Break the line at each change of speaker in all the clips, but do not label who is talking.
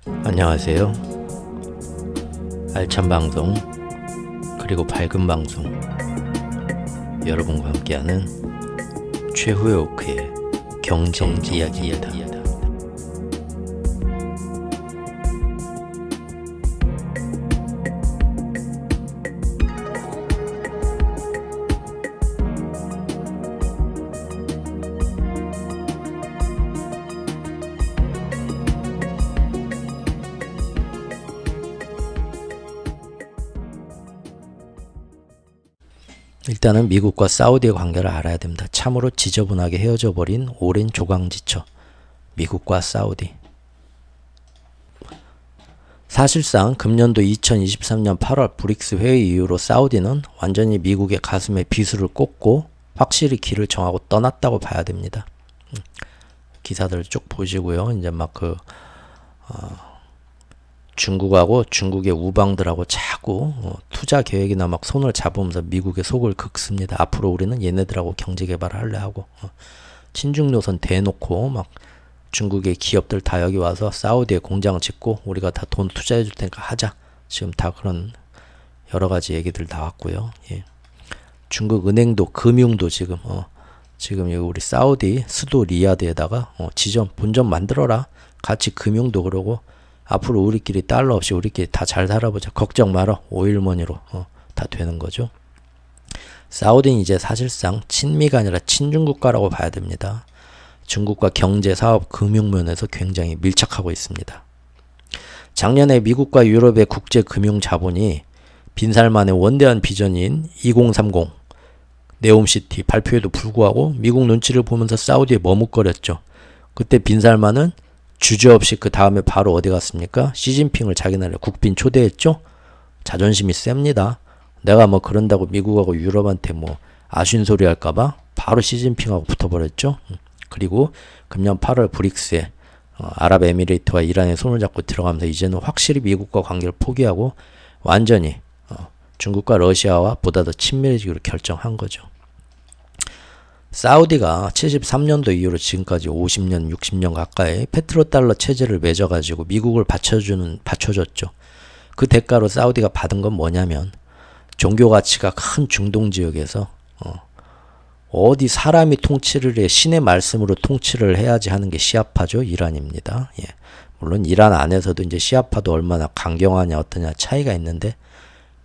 안녕하세요. 알찬 방송 그리고 밝은 방송 여러분과 함께하는 최후의 오크의 경제 이야기입니다. 일단은 미국과 사우디의 관계를 알아야 됩니다. 참으로 지저분하게 헤어져 버린 오랜 조강지처 미국과 사우디. 사실상 금년도 2023년 8월 브릭스 회의 이후로 사우디는 완전히 미국의 가슴에 비수를 꽂고 확실히 길을 정하고 떠났다고 봐야 됩니다. 기사들 쭉 보시고요. 이제 막 중국하고 중국의 우방들하고 자꾸 투자 계획이나 막 손을 잡으면서 미국의 속을 긁습니다. 앞으로 우리는 얘네들하고 경제 개발을 할래 하고 친중 노선 대놓고 막 중국의 기업들 다 여기 와서 사우디에 공장 짓고 우리가 다 돈 투자해 줄 테니까 하자. 지금 다 그런 여러 가지 얘기들 나왔고요. 예. 중국 은행도 금융도 지금 지금 여기 우리 사우디 수도 리야드에다가 지점 본점 만들어라. 같이 금융도 그러고 앞으로 우리끼리 달러 없이 우리끼리 다 잘 살아보자. 걱정 말어. 오일머니로 다 되는 거죠. 사우디는 이제 사실상 친미가 아니라 친중국가라고 봐야 됩니다. 중국과 경제, 사업, 금융 면에서 굉장히 밀착하고 있습니다. 작년에 미국과 유럽의 국제 금융 자본이 빈살만의 원대한 비전인 2030 네옴시티 발표에도 불구하고 미국 눈치를 보면서 사우디에 머뭇거렸죠. 그때 빈살만은 주저없이 그 다음에 바로 어디 갔습니까? 시진핑을 자기 나라에 국빈 초대했죠? 자존심이 셉니다. 내가 뭐 그런다고 미국하고 유럽한테 뭐 아쉬운 소리 할까봐 바로 시진핑하고 붙어버렸죠? 그리고 금년 8월 브릭스에 아랍에미레이트와 이란의 손을 잡고 들어가면서 이제는 확실히 미국과 관계를 포기하고 완전히 중국과 러시아와 보다 더 친밀해지기로 결정한 거죠. 사우디가 73년도 이후로 지금까지 50년, 60년 가까이 페트로달러 체제를 맺어가지고 미국을 받쳐줬죠. 그 대가로 사우디가 받은 건 뭐냐면 종교 가치가 큰 중동 지역에서 어디 사람이 통치를 해 신의 말씀으로 통치를 해야지 하는 게 시아파죠. 이란입니다. 예. 물론 이란 안에서도 이제 시아파도 얼마나 강경하냐 어떠냐 차이가 있는데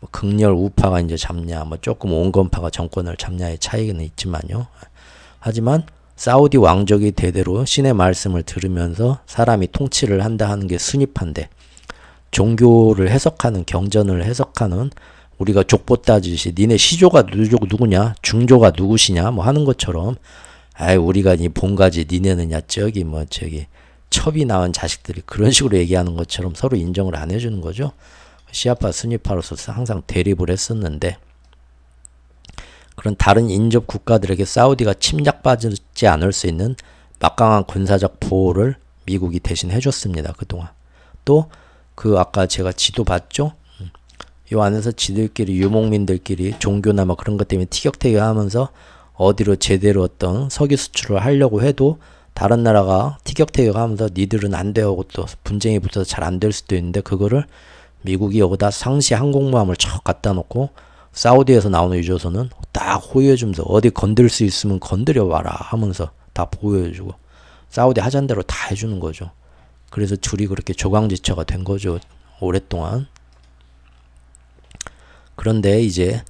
뭐 극렬 우파가 이제 잡냐 뭐 조금 온건파가 정권을 잡냐의 차이는 있지만요. 하지만 사우디 왕족이 대대로 신의 말씀을 들으면서 사람이 통치를 한다 하는 게 순위파인데 종교를 해석하는 경전을 해석하는 우리가 족보 따지듯이 니네 시조가 누구냐 중조가 누구시냐 뭐 하는 것처럼 아이 우리가 이 본가지 니네는야 저기 첩이 낳은 자식들이 그런 식으로 얘기하는 것처럼 서로 인정을 안 해주는 거죠. 시아파 순위파로서 항상 대립을 했었는데 그런 다른 인접 국가들에게 사우디가 침략받지 않을 수 있는 막강한 군사적 보호를 미국이 대신 해줬습니다. 그동안. 또 그 아까 제가 지도 봤죠? 이 안에서 지들끼리 유목민들끼리 종교나 뭐 그런 것 때문에 티격태격하면서 어디로 제대로 어떤 석유 수출을 하려고 해도 다른 나라가 티격태격하면서 니들은 안 돼요 하고 또 분쟁이 붙어서 잘 안 될 수도 있는데 그거를 미국이 여기다 상시 항공모함을 척 갖다 놓고 사우디에서 나오는 유조선은 딱 호위해주면서 어디 건들 수 있으면 건드려봐라 하면서 다 보호해주고 사우디 하자는 대로 다 해주는 거죠. 그래서 둘이 그렇게 조강지처가 된 거죠. 오랫동안. 그런데 이제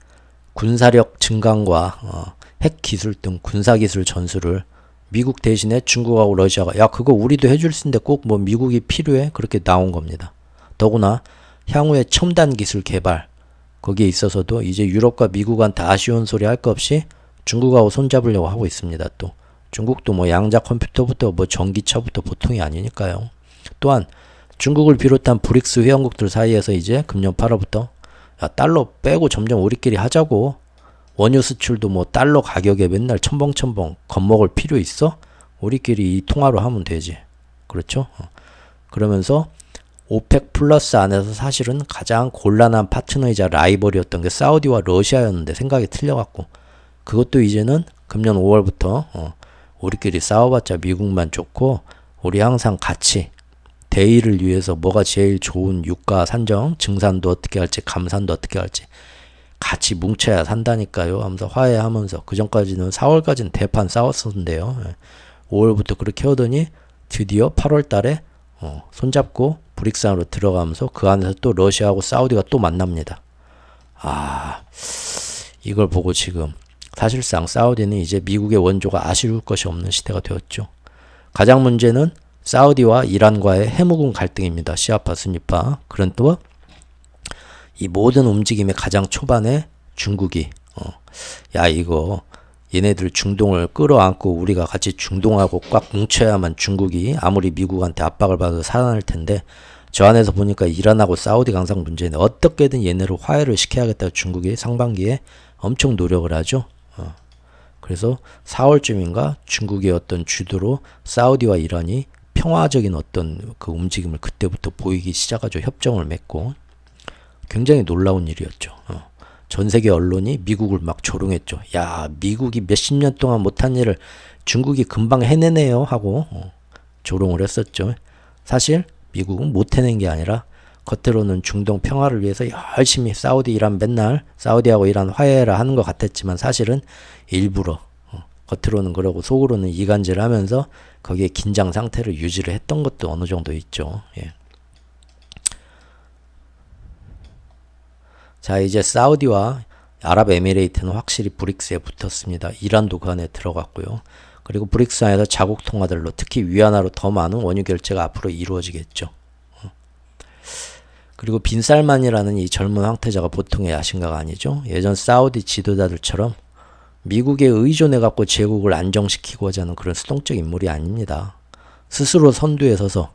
군사력 증강과 핵 기술 등 군사기술 전수를 미국 대신에 중국하고 러시아가 야 그거 우리도 해줄 수 있는데 꼭 뭐 미국이 필요해? 그렇게 나온 겁니다. 더구나 향후에 첨단 기술 개발 거기에 있어서도 이제 유럽과 미국한테 아쉬운 소리 할 거 없이 중국하고 손잡으려고 하고 있습니다. 또 중국도 뭐 양자 컴퓨터부터 뭐 전기차부터 보통이 아니니까요. 또한 중국을 비롯한 브릭스 회원국들 사이에서 이제 금년 8월부터 야 달러 빼고 점점 우리끼리 하자고 원유 수출도 뭐 달러 가격에 맨날 첨벙첨벙 겁먹을 필요 있어? 우리끼리 이 통화로 하면 되지. 그렇죠? 그러면서 오펙 플러스 안에서 사실은 가장 곤란한 파트너이자 라이벌이었던 게 사우디와 러시아였는데 생각이 틀려갖고 그것도 이제는 금년 5월부터 우리끼리 싸워봤자 미국만 좋고 우리 항상 같이 대의를 위해서 뭐가 제일 좋은 유가 산정, 증산도 어떻게 할지, 감산도 어떻게 할지 같이 뭉쳐야 산다니까요 하면서 화해하면서, 그 전까지는 4월까지는 대판 싸웠었는데요. 5월부터 그렇게 하더니 드디어 8월 달에 손잡고 브릭스 안으로 들어가면서 그 안에서 또 러시아하고 사우디가 또 만납니다. 이걸 보고 지금 사실상 사우디는 이제 미국의 원조가 아쉬울 것이 없는 시대가 되었죠. 가장 문제는 사우디와 이란과의 해묵은 갈등입니다. 시아파, 순위파. 그런 또 이 모든 움직임의 가장 초반에 중국이 야 이거 얘네들 중동을 끌어안고 우리가 같이 중동하고 꽉 뭉쳐야만 중국이 아무리 미국한테 압박을 받아도 살아날 텐데, 저 안에서 보니까 이란하고 사우디 강상 문제는 어떻게든 얘네를 화해를 시켜야겠다고 중국이 상반기에 엄청 노력을 하죠. 그래서 4월쯤인가 중국의 어떤 주도로 사우디와 이란이 평화적인 어떤 그 움직임을 그때부터 보이기 시작하죠. 협정을 맺고. 굉장히 놀라운 일이었죠. 전 세계 언론이 미국을 막 조롱했죠. 야, 미국이 몇십 년 동안 못한 일을 중국이 금방 해내네요 하고 조롱을 했었죠. 사실 미국은 못 해낸 게 아니라 겉으로는 중동 평화를 위해서 열심히 사우디, 이란 맨날 사우디하고 이란 화해라 하는 것 같았지만 사실은 일부러 겉으로는 그러고 속으로는 이간질을 하면서 거기에 긴장 상태를 유지를 했던 것도 어느 정도 있죠. 예. 자, 이제 사우디와 아랍에미레이트는 확실히 브릭스에 붙었습니다. 이란도 그 안에 들어갔고요. 그리고 브릭스 안에서 자국 통화들로 특히 위안화로 더 많은 원유 결제가 앞으로 이루어지겠죠. 그리고 빈살만이라는 이 젊은 황태자가 보통의 야심가가 아니죠. 예전 사우디 지도자들처럼 미국에 의존해갖고 제국을 안정시키고자 하는 그런 수동적 인물이 아닙니다. 스스로 선두에 서서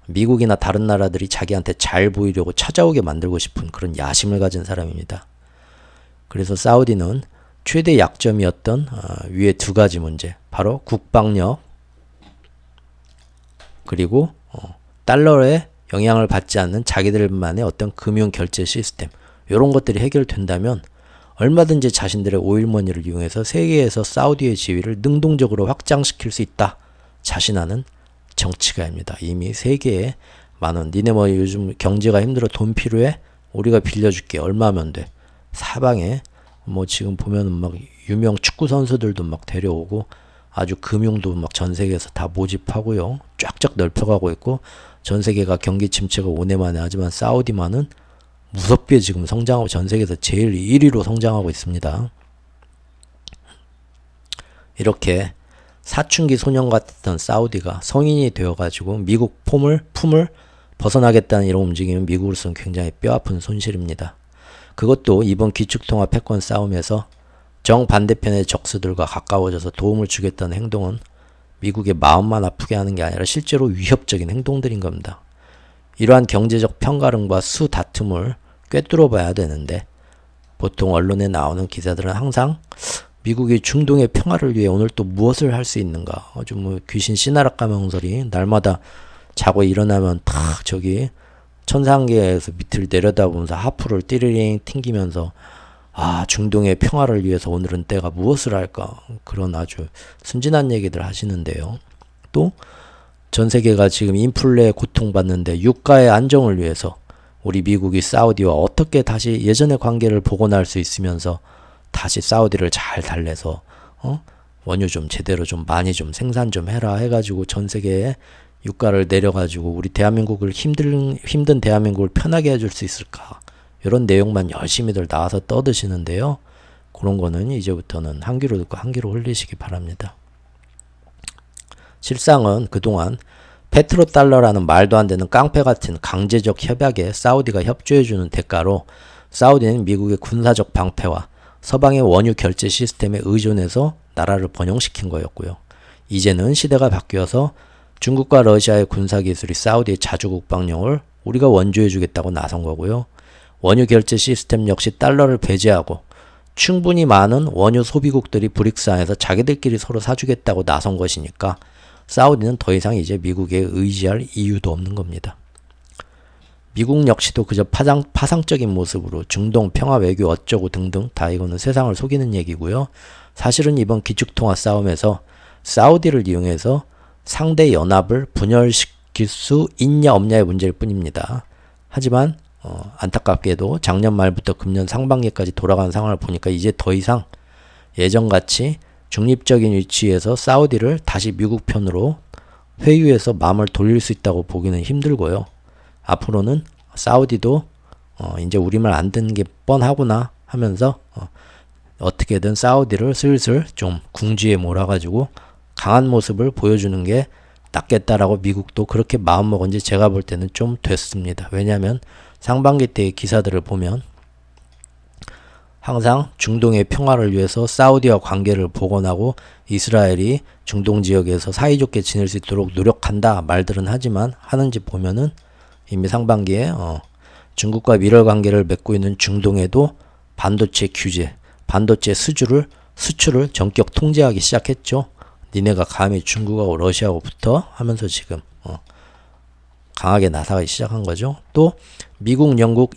미국이나 다른 나라들이 자기한테 잘 보이려고 찾아오게 만들고 싶은 그런 야심을 가진 사람입니다. 그래서 사우디는 최대 약점이었던 위에 두 가지 문제, 바로 국방력 그리고 달러에 영향을 받지 않는 자기들만의 어떤 금융 결제 시스템, 이런 것들이 해결된다면 얼마든지 자신들의 오일머니를 이용해서 세계에서 사우디의 지위를 능동적으로 확장시킬 수 있다 자신하는 정치가입니다. 이미 세계에 많은, 니네 뭐 요즘 경제가 힘들어 돈 필요해? 우리가 빌려줄게. 얼마면 돼? 사방에 뭐 지금 보면은 막 유명 축구 선수들도 막 데려오고 아주 금융도 막 전 세계에서 다 모집하고요. 쫙쫙 넓혀가고 있고, 전 세계가 경기 침체가 오네만에 하지만 사우디만은 무섭게 지금 성장하고 전 세계에서 제일 1위로 성장하고 있습니다. 이렇게 사춘기 소년 같았던 사우디가 성인이 되어가지고 미국 품을 벗어나겠다는 이런 움직임은 미국으로서는 굉장히 뼈아픈 손실입니다. 그것도 이번 기축통화 패권 싸움에서 정반대편의 적수들과 가까워져서 도움을 주겠다는 행동은 미국의 마음만 아프게 하는 게 아니라 실제로 위협적인 행동들인 겁니다. 이러한 경제적 편가름과 수 다툼을 꿰뚫어 봐야 되는데, 보통 언론에 나오는 기사들은 항상 미국이 중동의 평화를 위해 오늘 또 무엇을 할 수 있는가, 아주 뭐 귀신 씨나락 가명설이 날마다 자고 일어나면 탁 저기 천상계에서 밑을 내려다보면서 하프를 띠리링 튕기면서 중동의 평화를 위해서 오늘은 때가 무엇을 할까, 그런 아주 순진한 얘기들 하시는데요. 또 전 세계가 지금 인플레에 고통받는데 유가의 안정을 위해서 우리 미국이 사우디와 어떻게 다시 예전의 관계를 복원할 수 있으면서 다시 사우디를 잘 달래서 원유 좀 제대로 좀 많이 좀 생산 좀 해라 해가지고 전 세계에 유가를 내려가지고 우리 대한민국을 힘든 대한민국을 편하게 해줄 수 있을까, 이런 내용만 열심히들 나와서 떠드시는데요. 그런 거는 이제부터는 한 귀로 듣고 한 귀로 흘리시기 바랍니다. 실상은 그동안 페트로달러라는 말도 안 되는 깡패 같은 강제적 협약에 사우디가 협조해주는 대가로 사우디는 미국의 군사적 방패와 서방의 원유 결제 시스템에 의존해서 나라를 번영시킨 거였고요. 이제는 시대가 바뀌어서 중국과 러시아의 군사기술이 사우디의 자주국방용을 우리가 원조해주겠다고 나선 거고요. 원유 결제 시스템 역시 달러를 배제하고 충분히 많은 원유 소비국들이 브릭스 안에서 자기들끼리 서로 사주겠다고 나선 것이니까 사우디는 더 이상 이제 미국에 의지할 이유도 없는 겁니다. 미국 역시도 그저 파상적인 모습으로 중동 평화 외교 어쩌고 등등 다 이거는 세상을 속이는 얘기고요. 사실은 이번 기축통화 싸움에서 사우디를 이용해서 상대 연합을 분열시키는 지킬 수 있냐 없냐의 문제일 뿐입니다. 하지만 안타깝게도 작년 말부터 금년 상반기까지 돌아가는 상황을 보니까 이제 더 이상 예전같이 중립적인 위치에서 사우디를 다시 미국 편으로 회유해서 마음을 돌릴 수 있다고 보기는 힘들고요. 앞으로는 사우디도 이제 우리 말 안 듣는 게 뻔하구나 하면서 어떻게든 사우디를 슬슬 좀 궁지에 몰아가지고 강한 모습을 보여주는 게 낫겠다라고 미국도 그렇게 마음먹은 지 제가 볼 때는 좀 됐습니다. 왜냐하면 상반기 때의 기사들을 보면 항상 중동의 평화를 위해서 사우디와 관계를 복원하고 이스라엘이 중동 지역에서 사이좋게 지낼 수 있도록 노력한다 말들은 하지만 하는지 보면은 이미 상반기에 중국과 밀월 관계를 맺고 있는 중동에도 반도체 규제, 반도체 수출을 전격 통제하기 시작했죠. 니네가 감히 중국하고 러시아하고 붙어 하면서 지금 강하게 나서기 시작한 거죠. 또 미국, 영국,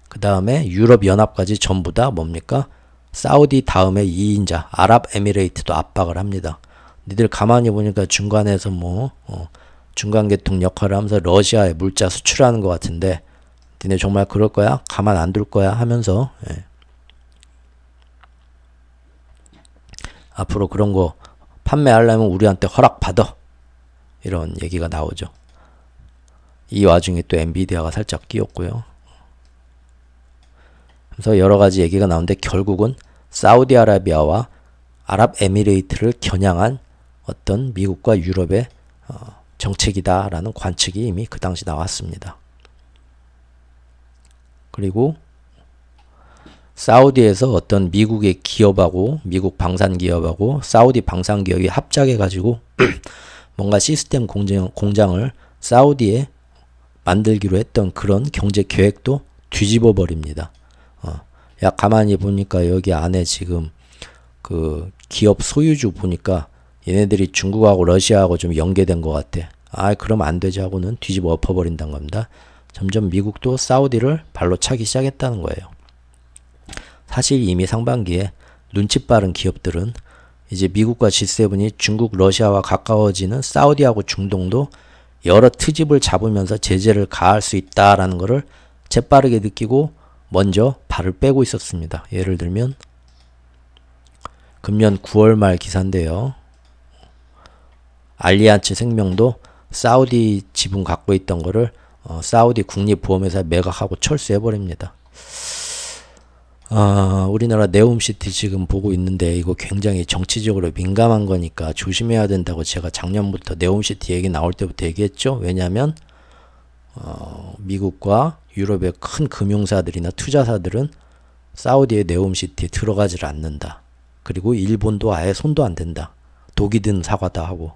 그 다음에 유럽 연합까지 전부 다 뭡니까? 사우디 다음에 2인자 아랍에미레이트도 압박을 합니다. 니들 가만히 보니까 중간에서 중간계통 역할을 하면서 러시아에 물자 수출하는 것 같은데 니네 정말 그럴 거야? 가만 안 둘 거야? 하면서 앞으로 그런 거 판매하려면 우리한테 허락받아 이런 얘기가 나오죠. 이 와중에 또 엔비디아가 살짝 끼었고요. 그래서 여러 가지 얘기가 나오는데 결국은 사우디아라비아와 아랍에미레이트를 겨냥한 어떤 미국과 유럽의 정책이다라는 관측이 이미 그 당시 나왔습니다. 그리고 사우디에서 어떤 미국의 기업하고 미국 방산기업하고 사우디 방산기업이 합작해가지고 뭔가 시스템 공장을 사우디에 만들기로 했던 그런 경제 계획도 뒤집어 버립니다. 야 가만히 보니까 여기 안에 지금 그 기업 소유주 보니까 얘네들이 중국하고 러시아하고 좀 연계된 것 같아. 그럼 안 되지 하고는 뒤집어 엎어버린다는 겁니다. 점점 미국도 사우디를 발로 차기 시작했다는 거예요. 사실 이미 상반기에 눈치 빠른 기업들은 이제 미국과 G7이 중국, 러시아와 가까워지는 사우디하고 중동도 여러 트집을 잡으면서 제재를 가할 수 있다라는 것을 재빠르게 느끼고 먼저 발을 빼고 있었습니다. 예를 들면 금년 9월 말 기사인데요. 알리안츠 생명도 사우디 지분 갖고 있던 거를 사우디 국립보험회사에 매각하고 철수해버립니다. 우리나라 네옴시티 지금 보고 있는데 이거 굉장히 정치적으로 민감한 거니까 조심해야 된다고 제가 작년부터 네옴시티 얘기 나올 때부터 얘기했죠. 왜냐하면 미국과 유럽의 큰 금융사들이나 투자사들은 사우디의 네옴시티에 들어가질 않는다. 그리고 일본도 아예 손도 안 댄다. 독이 든 사과다 하고.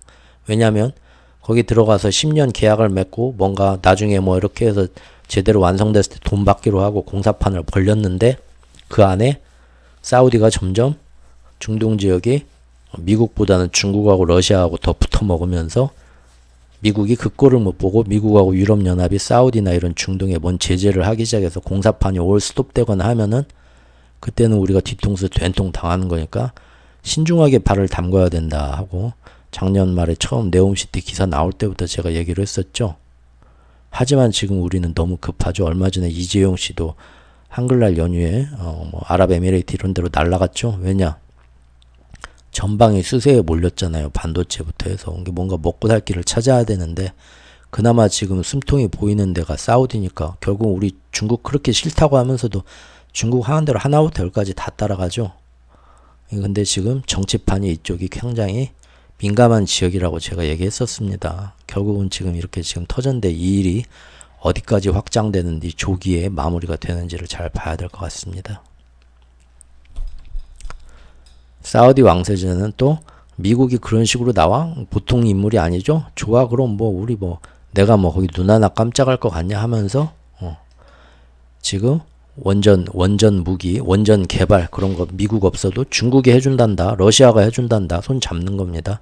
왜냐하면 거기 들어가서 10년 계약을 맺고 뭔가 나중에 이렇게 해서 제대로 완성됐을 때 돈 받기로 하고 공사판을 벌렸는데 그 안에 사우디가 점점 중동 지역이 미국보다는 중국하고 러시아하고 더 붙어 먹으면서 미국이 그 꼴을 못 보고 미국하고 유럽연합이 사우디나 이런 중동에 뭔 제재를 하기 시작해서 공사판이 올 스톱되거나 하면은 그때는 우리가 뒤통수 된통 당하는 거니까 신중하게 발을 담궈야 된다 하고 작년 말에 처음 네옴시티 기사 나올 때부터 제가 얘기를 했었죠. 하지만 지금 우리는 너무 급하죠. 얼마 전에 이재용 씨도 한글날 연휴에 아랍에미레이트 이런 데로 날아갔죠. 왜냐? 전방이 수세에 몰렸잖아요. 반도체부터 해서. 뭔가 먹고 살 길을 찾아야 되는데 그나마 지금 숨통이 보이는 데가 사우디니까 결국 우리 중국 그렇게 싫다고 하면서도 중국 하는 대로 하나부터 열까지 다 따라가죠. 근데 지금 정치판이 이쪽이 굉장히 민감한 지역이라고 제가 얘기했었습니다. 결국은 지금 이렇게 지금 터졌는데 이 일이 어디까지 확장되는지 조기에 마무리가 되는지를 잘 봐야 될 것 같습니다. 사우디 왕세자는 또 미국이 그런 식으로 나와? 보통 인물이 아니죠? 좋아 그럼 우리 내가 거기 눈 하나 깜짝할 것 같냐 하면서 지금 원전 무기, 원전 개발 그런 거 미국 없어도 중국이 해준단다. 러시아가 해준단다. 손 잡는 겁니다.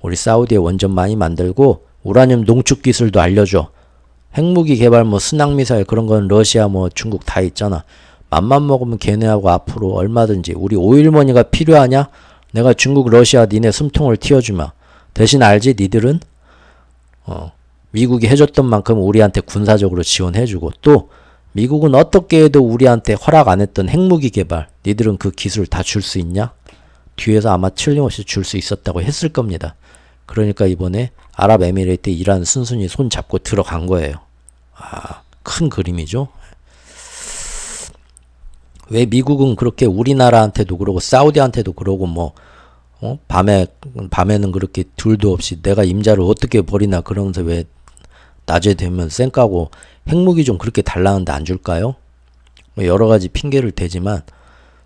우리 사우디에 원전 많이 만들고 우라늄 농축 기술도 알려줘. 핵무기 개발 순항미사일 그런 건 러시아 중국 다 있잖아. 맘만 먹으면 걔네하고 앞으로 얼마든지 우리 오일머니가 필요하냐? 내가 중국 러시아 니네 숨통을 틔워주마. 대신 알지 니들은 미국이 해줬던 만큼 우리한테 군사적으로 지원해주고 또 미국은 어떻게 해도 우리한테 허락 안 했던 핵무기 개발 니들은 그 기술 다 줄 수 있냐? 뒤에서 아마 틀림없이 줄 수 있었다고 했을 겁니다. 그러니까 이번에 아랍에미레이트 이란 순순히 손 잡고 들어간 거예요. 큰 그림이죠. 왜 미국은 그렇게 우리나라한테도 그러고 사우디한테도 그러고 밤에는 그렇게 둘도 없이 내가 임자를 어떻게 버리나 그러면서 왜 낮에 되면 쌩까고 핵무기 좀 그렇게 달라는데 안 줄까요? 여러 가지 핑계를 대지만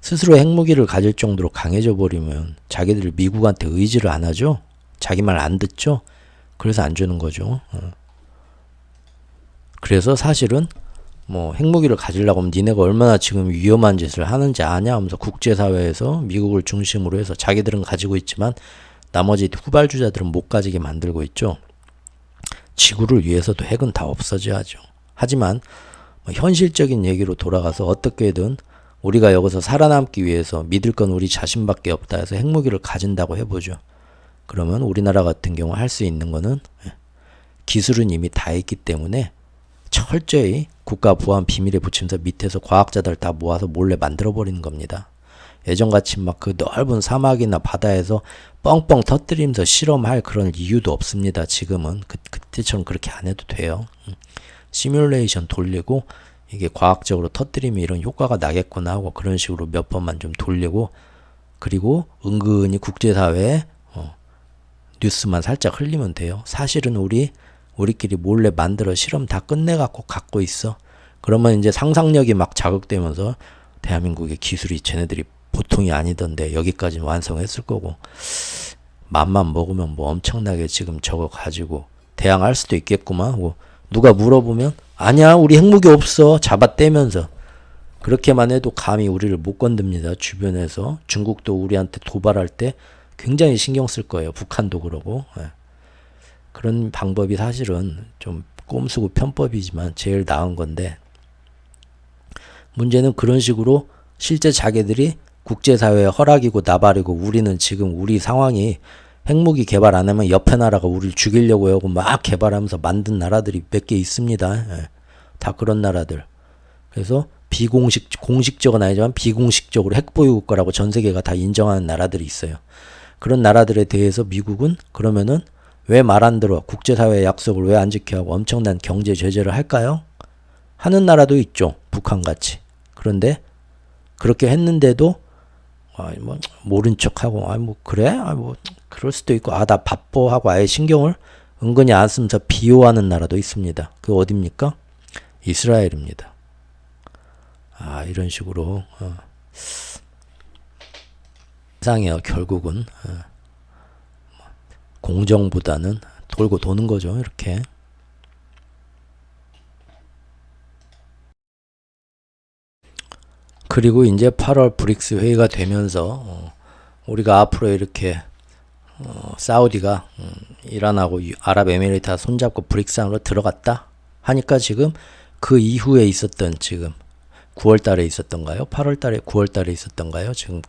스스로 핵무기를 가질 정도로 강해져 버리면 자기들이 미국한테 의지를 안 하죠. 자기 말 안 듣죠. 그래서 안 주는 거죠. 그래서 사실은 핵무기를 가지려고 하면 니네가 얼마나 지금 위험한 짓을 하는지 아냐 하면서 국제사회에서 미국을 중심으로 해서 자기들은 가지고 있지만 나머지 후발주자들은 못 가지게 만들고 있죠. 지구를 위해서도 핵은 다 없어져야죠. 하지만 현실적인 얘기로 돌아가서 어떻게든 우리가 여기서 살아남기 위해서 믿을 건 우리 자신밖에 없다 해서 핵무기를 가진다고 해보죠. 그러면 우리나라 같은 경우 할 수 있는 거는 기술은 이미 다 있기 때문에 철저히 국가 보안 비밀에 붙이면서 밑에서 과학자들 다 모아서 몰래 만들어버리는 겁니다. 예전같이 막 그 넓은 사막이나 바다에서 뻥뻥 터뜨리면서 실험할 그런 이유도 없습니다. 지금은 그때처럼 그렇게 안 해도 돼요. 시뮬레이션 돌리고 이게 과학적으로 터뜨리면 이런 효과가 나겠구나 하고 그런 식으로 몇 번만 좀 돌리고 그리고 은근히 국제사회에 뉴스만 살짝 흘리면 돼요. 사실은 우리끼리 몰래 만들어 실험 다 끝내갖고 갖고 있어. 그러면 이제 상상력이 막 자극되면서 대한민국의 기술이 쟤네들이 보통이 아니던데 여기까지는 완성했을 거고 맘만 먹으면 엄청나게 지금 저거 가지고 대항할 수도 있겠구만 하고 누가 물어보면 아니야 우리 핵무기 없어 잡아떼면서 그렇게만 해도 감히 우리를 못 건듭니다. 주변에서 중국도 우리한테 도발할 때 굉장히 신경 쓸 거예요. 북한도 그러고 그런 방법이 사실은 좀 꼼수고 편법이지만 제일 나은 건데 문제는 그런 식으로 실제 자기들이 국제사회의 허락이고 나발이고 우리는 지금 우리 상황이 핵무기 개발 안 하면 옆에 나라가 우리를 죽이려고 하고 막 개발하면서 만든 나라들이 몇 개 있습니다. 다 그런 나라들. 그래서 공식적은 아니지만 비공식적으로 핵보유 국가라고 전 세계가 다 인정하는 나라들이 있어요. 그런 나라들에 대해서 미국은 그러면은 왜 말 안 들어? 국제사회의 약속을 왜 안 지켜 하고 엄청난 경제 제재를 할까요? 하는 나라도 있죠. 북한같이. 그런데 그렇게 했는데도 모른 척하고 그래? 그럴 수도 있고 나 바빠 하고 아예 신경을 은근히 안 쓰면서 비호하는 나라도 있습니다. 그 어딥니까? 이스라엘입니다. 이런 식으로 세상이요 결국은 공정보다는 돌고 도는 거죠. 이렇게. 그리고 이제 8월 브릭스 회의가 되면서 우리가 앞으로 이렇게 사우디가 이란하고 아랍에미레이트와 손잡고 브릭스 안으로 들어갔다 하니까 지금 그 이후에 있었던 지금 9월 달에 있었던가요? 8월 달에 9월 달에 있었던가요? 지금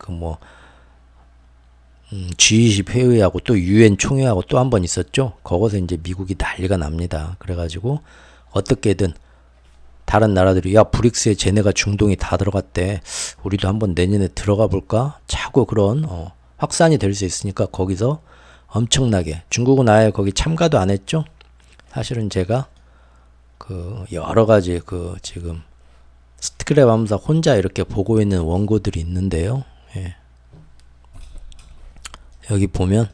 G20 회의하고 또 UN 총회하고 또 한 번 있었죠. 거기서 이제 미국이 난리가 납니다. 그래가지고 어떻게든 다른 나라들이 브릭스에 쟤네가 중동이 다 들어갔대. 우리도 한번 내년에 들어가 볼까? 자꾸 그런 확산이 될 수 있으니까 거기서 엄청나게 중국은 아예 거기 참가도 안 했죠. 사실은 제가 여러 가지 지금 스크랩 하면서 혼자 이렇게 보고 있는 원고들이 있는데요. 여기 보면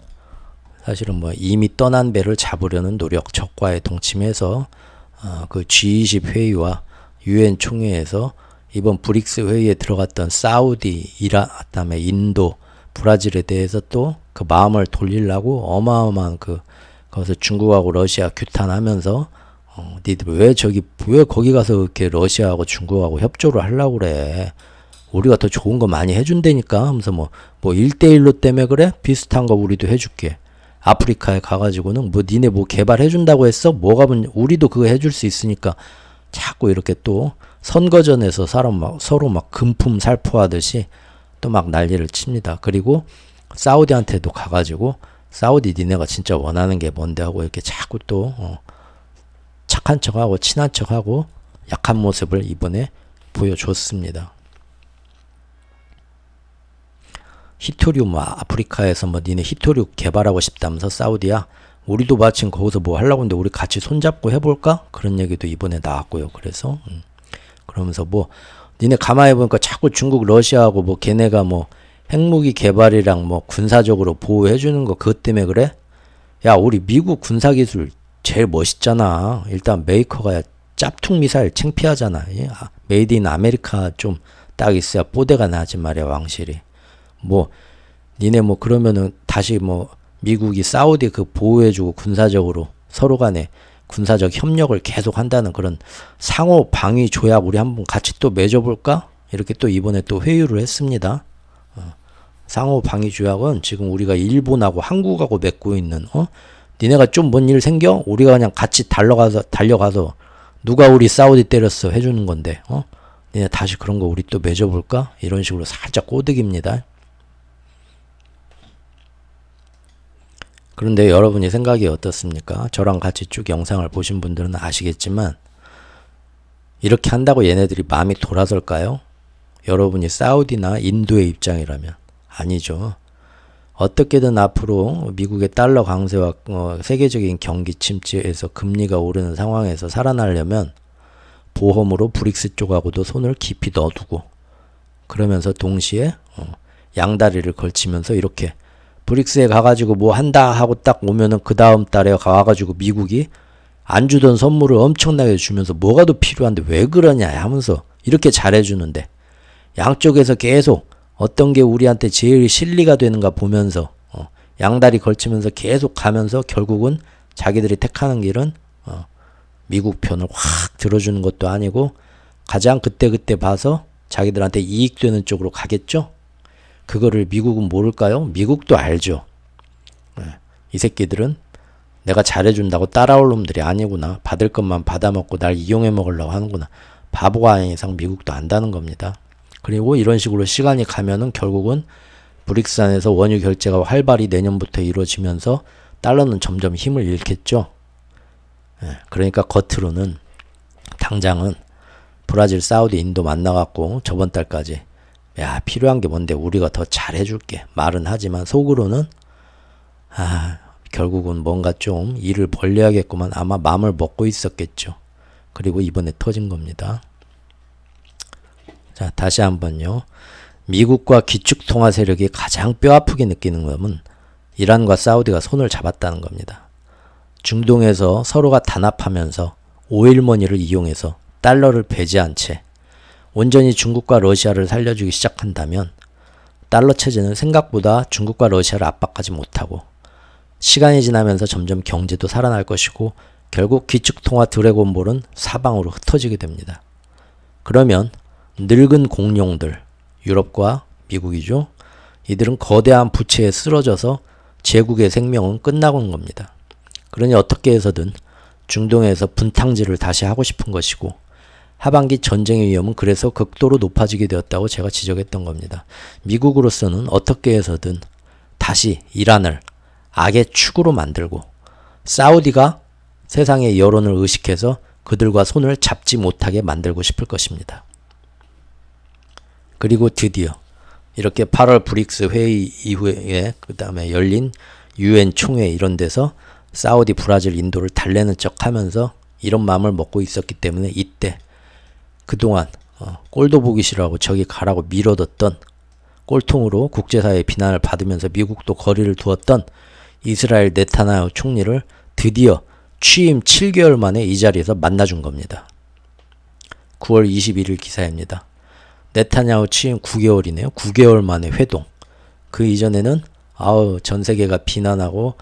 사실은 이미 떠난 배를 잡으려는 노력, 적과의 동침해서 그 G20 회의와 UN 총회에서 이번 브릭스 회의에 들어갔던 사우디, 이란, 그다음에 인도, 브라질에 대해서 또 그 마음을 돌리려고 어마어마한 거기서 중국하고 러시아 규탄하면서 니들 왜 거기 가서 이렇게 러시아하고 중국하고 협조를 하려고 그래. 우리가 더 좋은 거 많이 해준다니까 하면서 1대1로 때문에 그래? 비슷한 거 우리도 해줄게. 아프리카에 가가지고는 니네 개발해준다고 했어? 우리도 그거 해줄 수 있으니까 자꾸 이렇게 또 선거전에서 서로 금품 살포하듯이 또 난리를 칩니다. 그리고 사우디한테도 가가지고 사우디 니네가 진짜 원하는 게 뭔데 하고 이렇게 자꾸 또 착한 척하고 친한 척하고 약한 모습을 이번에 보여줬습니다. 히토류 아프리카에서 니네 히토류 개발하고 싶다면서 사우디야. 우리도 마침 거기서 뭐 하려고 하는데 우리 같이 손잡고 해볼까? 그런 얘기도 이번에 나왔고요. 그래서 그러면서 니네 가만히 보니까 자꾸 중국 러시아하고 걔네가 핵무기 개발이랑 군사적으로 보호해주는 거 그것 때문에 그래? 야, 우리 미국 군사기술 제일 멋있잖아. 일단 메이커가 짭퉁 미사일 창피하잖아. 예? 메이드 인 아메리카 좀 딱 있어야 뽀대가 나지 말이야, 왕실이. 니네 그러면은 다시 미국이 사우디 보호해주고 군사적으로 서로 간에 군사적 협력을 계속 한다는 그런 상호 방위 조약 우리 한번 같이 또 맺어볼까? 이렇게 또 이번에 또 회유를 했습니다. 상호 방위 조약은 지금 우리가 일본하고 한국하고 맺고 있는 니네가 좀 뭔 일 생겨? 우리가 그냥 같이 달려가서 누가 우리 사우디 때렸어 해주는 건데 니네 다시 그런 거 우리 또 맺어볼까? 이런 식으로 살짝 꼬드깁니다. 그런데 여러분이 생각이 어떻습니까? 저랑 같이 쭉 영상을 보신 분들은 아시겠지만 이렇게 한다고 얘네들이 마음이 돌아설까요? 여러분이 사우디나 인도의 입장이라면 아니죠. 어떻게든 앞으로 미국의 달러 강세와 세계적인 경기 침체에서 금리가 오르는 상황에서 살아나려면 보험으로 브릭스 쪽하고도 손을 깊이 넣어두고 그러면서 동시에 양다리를 걸치면서 이렇게 브릭스에 가가지고 한다 하고 딱 오면은 그 다음 달에 가가지고 미국이 안 주던 선물을 엄청나게 주면서 뭐가 더 필요한데 왜 그러냐 하면서 이렇게 잘해주는데 양쪽에서 계속 어떤 게 우리한테 제일 실리가 되는가 보면서 양다리 걸치면서 계속 가면서 결국은 자기들이 택하는 길은 미국 편을 확 들어주는 것도 아니고 가장 그때 봐서 자기들한테 이익되는 쪽으로 가겠죠? 그거를 미국은 모를까요? 미국도 알죠. 이 새끼들은 내가 잘해준다고 따라올 놈들이 아니구나. 받을 것만 받아먹고 날 이용해 먹으려고 하는구나. 바보가 아닌 이상 미국도 안다는 겁니다. 그리고 이런 식으로 시간이 가면은 결국은 브릭스 안에서 원유 결제가 활발히 내년부터 이루어지면서 달러는 점점 힘을 잃겠죠. 그러니까 겉으로는 당장은 브라질, 사우디, 인도 만나갖고 저번 달까지 야 필요한 게 뭔데 우리가 더 잘해줄게 말은 하지만 속으로는 결국은 뭔가 좀 일을 벌려야겠구만 아마 마음을 먹고 있었겠죠. 그리고 이번에 터진 겁니다. 자 다시 한번요. 미국과 기축통화 세력이 가장 뼈아프게 느끼는 것은 이란과 사우디가 손을 잡았다는 겁니다. 중동에서 서로가 단합하면서 오일머니를 이용해서 달러를 배제한 채 온전히 중국과 러시아를 살려주기 시작한다면 달러 체제는 생각보다 중국과 러시아를 압박하지 못하고 시간이 지나면서 점점 경제도 살아날 것이고 결국 기축통화 드래곤볼은 사방으로 흩어지게 됩니다. 그러면 늙은 공룡들, 유럽과 미국이죠. 이들은 거대한 부채에 쓰러져서 제국의 생명은 끝나고는 겁니다. 그러니 어떻게 해서든 중동에서 분탕질을 다시 하고 싶은 것이고 하반기 전쟁의 위험은 그래서 극도로 높아지게 되었다고 제가 지적했던 겁니다. 미국으로서는 어떻게 해서든 다시 이란을 악의 축으로 만들고 사우디가 세상의 여론을 의식해서 그들과 손을 잡지 못하게 만들고 싶을 것입니다. 그리고 드디어 이렇게 8월 브릭스 회의 이후에 그 다음에 열린 UN 총회 이런 데서 사우디, 브라질, 인도를 달래는 척 하면서 이런 마음을 먹고 있었기 때문에 이때 그동안 꼴도 보기 싫어하고 저기 가라고 밀어뒀던 꼴통으로 국제사회의 비난을 받으면서 미국도 거리를 두었던 이스라엘 네타냐후 총리를 드디어 취임 7개월 만에 이 자리에서 만나준 겁니다. 9월 21일 기사입니다. 네타냐후 취임 9개월이네요. 9개월 만에 회동. 그 이전에는 전 세계가 비난하고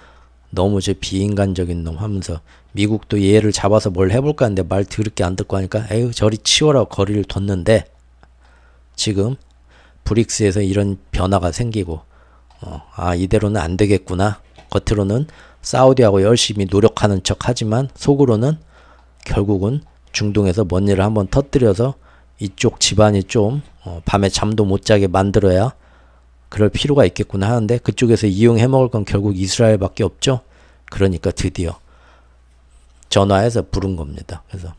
너무 비인간적인 놈 하면서 미국도 얘를 잡아서 뭘 해볼까 하는데 말 더럽게 안 듣고 하니까 에휴 저리 치워라 거리를 뒀는데 지금 브릭스에서 이런 변화가 생기고 이대로는 안 되겠구나. 겉으로는 사우디하고 열심히 노력하는 척 하지만 속으로는 결국은 중동에서 뭔 일을 한번 터뜨려서 이쪽 집안이 좀 밤에 잠도 못 자게 만들어야 그럴 필요가 있겠구나 하는데 그쪽에서 이용해 먹을 건 결국 이스라엘밖에 없죠. 그러니까 드디어 전화해서 부른 겁니다. 그래서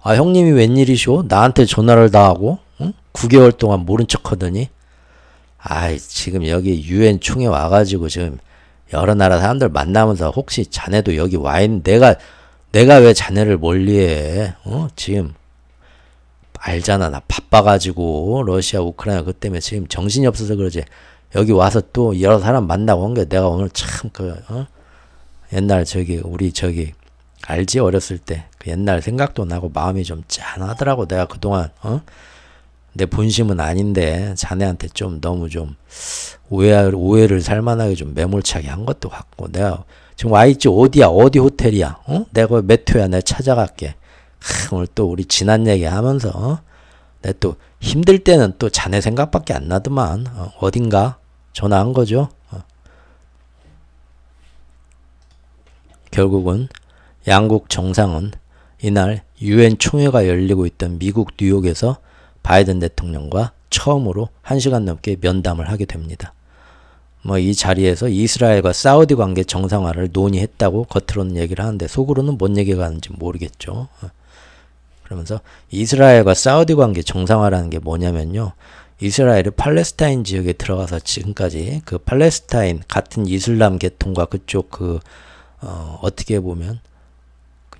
아 형님이 웬일이쇼? 나한테 전화를 다 하고 9개월 동안 모른 척 하더니 아이 지금 여기 유엔 총회 와가지고 지금 여러 나라 사람들 만나면서 혹시 자네도 여기 와 있는 내가 왜 자네를 멀리해? 지금 알잖아 나 바빠가지고 러시아 우크라이나 그것 때문에 지금 정신이 없어서 그러지. 여기 와서 또 여러 사람 만나고 온 게 내가 오늘 참 옛날 우리 알지 어렸을 때 그 옛날 생각도 나고 마음이 좀 짠하더라고. 내가 그동안 내 본심은 아닌데 자네한테 좀 너무 좀 오해를 살만하게 좀 매몰차게 한 것도 같고. 내가 지금 와있지 어디야 어디 호텔이야 내가 몇 회야 내가 찾아갈게. 오늘 또 우리 지난 얘기 하면서 내가 또 힘들 때는 또 자네 생각밖에 안 나더만 어딘가 전화한 거죠. 결국은 양국 정상은 이날 유엔 총회가 열리고 있던 미국 뉴욕에서 바이든 대통령과 처음으로 1시간 넘게 면담을 하게 됩니다. 이 자리에서 이스라엘과 사우디 관계 정상화를 논의했다고 겉으로는 얘기를 하는데 속으로는 뭔 얘기가 하는지 모르겠죠. 그러면서 이스라엘과 사우디 관계 정상화라는 게 뭐냐면요. 이스라엘이 팔레스타인 지역에 들어가서 지금까지 그 팔레스타인 같은 이슬람 계통과 그쪽 어떻게 보면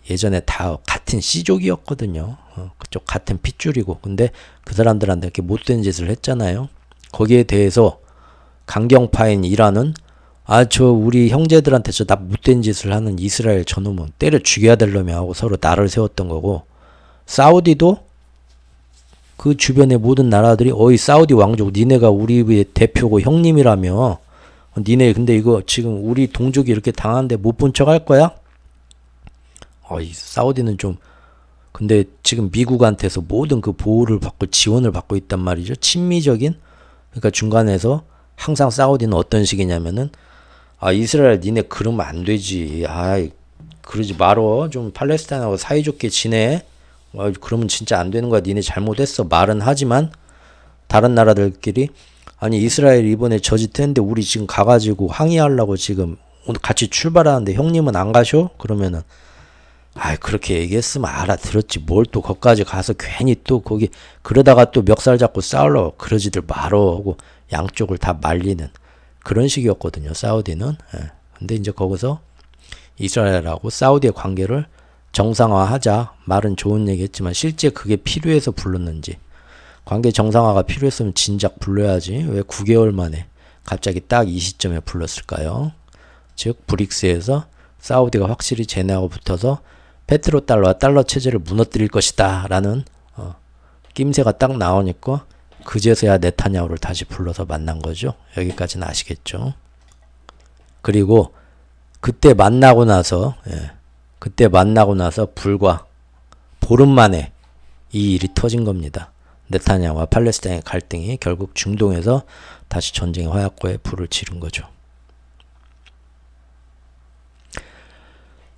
예전에 다 같은 씨족이었거든요. 그쪽 같은 핏줄이고. 근데 그 사람들한테 이렇게 못된 짓을 했잖아요. 거기에 대해서 강경파인 이란은 우리 형제들한테 나 못된 짓을 하는 이스라엘 저놈은 때려 죽여야 될 놈이 하고 서로 나를 세웠던 거고, 사우디도 그 주변의 모든 나라들이 어이 사우디 왕족 니네가 우리의 대표고 형님이라며 니네 근데 이거 지금 우리 동족이 이렇게 당하는데 못 본 척 할 거야? 이 사우디는 좀 근데 지금 미국한테서 모든 그 보호를 받고 지원을 받고 있단 말이죠. 친미적인. 그러니까 중간에서 항상 사우디는 어떤 식이냐면은 이스라엘 니네 그러면 안 되지. 그러지 말어. 좀 팔레스타인하고 사이좋게 지내. 그러면 진짜 안 되는 거야. 니네 잘못했어. 말은 하지만 다른 나라들끼리 이스라엘 이번에 저짓했는데 우리 지금 가가지고 항의하려고 지금 오늘 같이 출발하는데 형님은 안 가셔? 그러면은 그렇게 얘기했으면 알아들었지. 뭘 또 거기까지 가서 괜히 또 거기 그러다가 또 멱살 잡고 싸우려고 그러지들 말어 하고 양쪽을 다 말리는 그런 식이었거든요. 사우디는. 근데 이제 거기서 이스라엘하고 사우디의 관계를 정상화하자 말은 좋은 얘기했지만 실제 그게 필요해서 불렀는지 관계 정상화가 필요했으면 진작 불러야지 왜 9개월 만에 갑자기 딱 이 시점에 불렀을까요? 즉 브릭스에서 사우디가 확실히 쟤네하고 붙어서 페트로달러와 달러 체제를 무너뜨릴 것이다 라는 낌새가 딱 나오니까 그제서야 네타냐후를 다시 불러서 만난 거죠. 여기까지는 아시겠죠. 그리고 그때 만나고 나서 불과 보름 만에 이 일이 터진 겁니다. 네타냐후와 팔레스타인의 갈등이 결국 중동에서 다시 전쟁의 화약고에 불을 지른 거죠.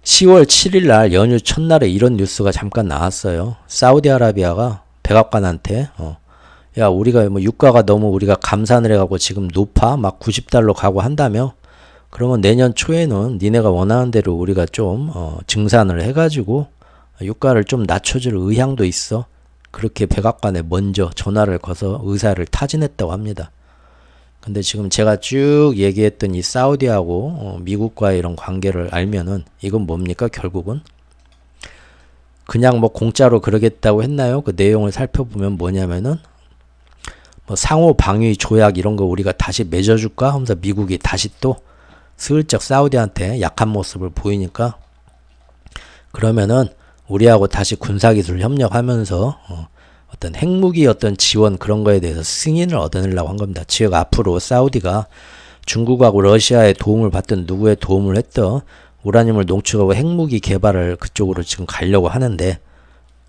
10월 7일 날 연휴 첫날에 이런 뉴스가 잠깐 나왔어요. 사우디아라비아가 백악관한테 야 우리가 유가가 너무 우리가 감산을 해가고 지금 높아 막 90달러 가고 한다며 그러면 내년 초에는 니네가 원하는 대로 우리가 좀 증산을 해가지고 유가를 좀 낮춰줄 의향도 있어. 그렇게 백악관에 먼저 전화를 거서 의사를 타진했다고 합니다. 근데 지금 제가 쭉 얘기했던 이 사우디하고 미국과의 이런 관계를 알면은 이건 뭡니까? 결국은 그냥 공짜로 그러겠다고 했나요? 그 내용을 살펴보면 뭐냐면은 상호 방위 조약 이런 거 우리가 다시 맺어줄까? 하면서 미국이 다시 또 슬쩍 사우디한테 약한 모습을 보이니까 그러면은 우리하고 다시 군사기술 협력하면서 어떤 핵무기 어떤 지원 그런 거에 대해서 승인을 얻어내려고 한 겁니다. 즉 앞으로 사우디가 중국하고 러시아의 도움을 받든 누구의 도움을 했든 우라늄을 농축하고 핵무기 개발을 그쪽으로 지금 가려고 하는데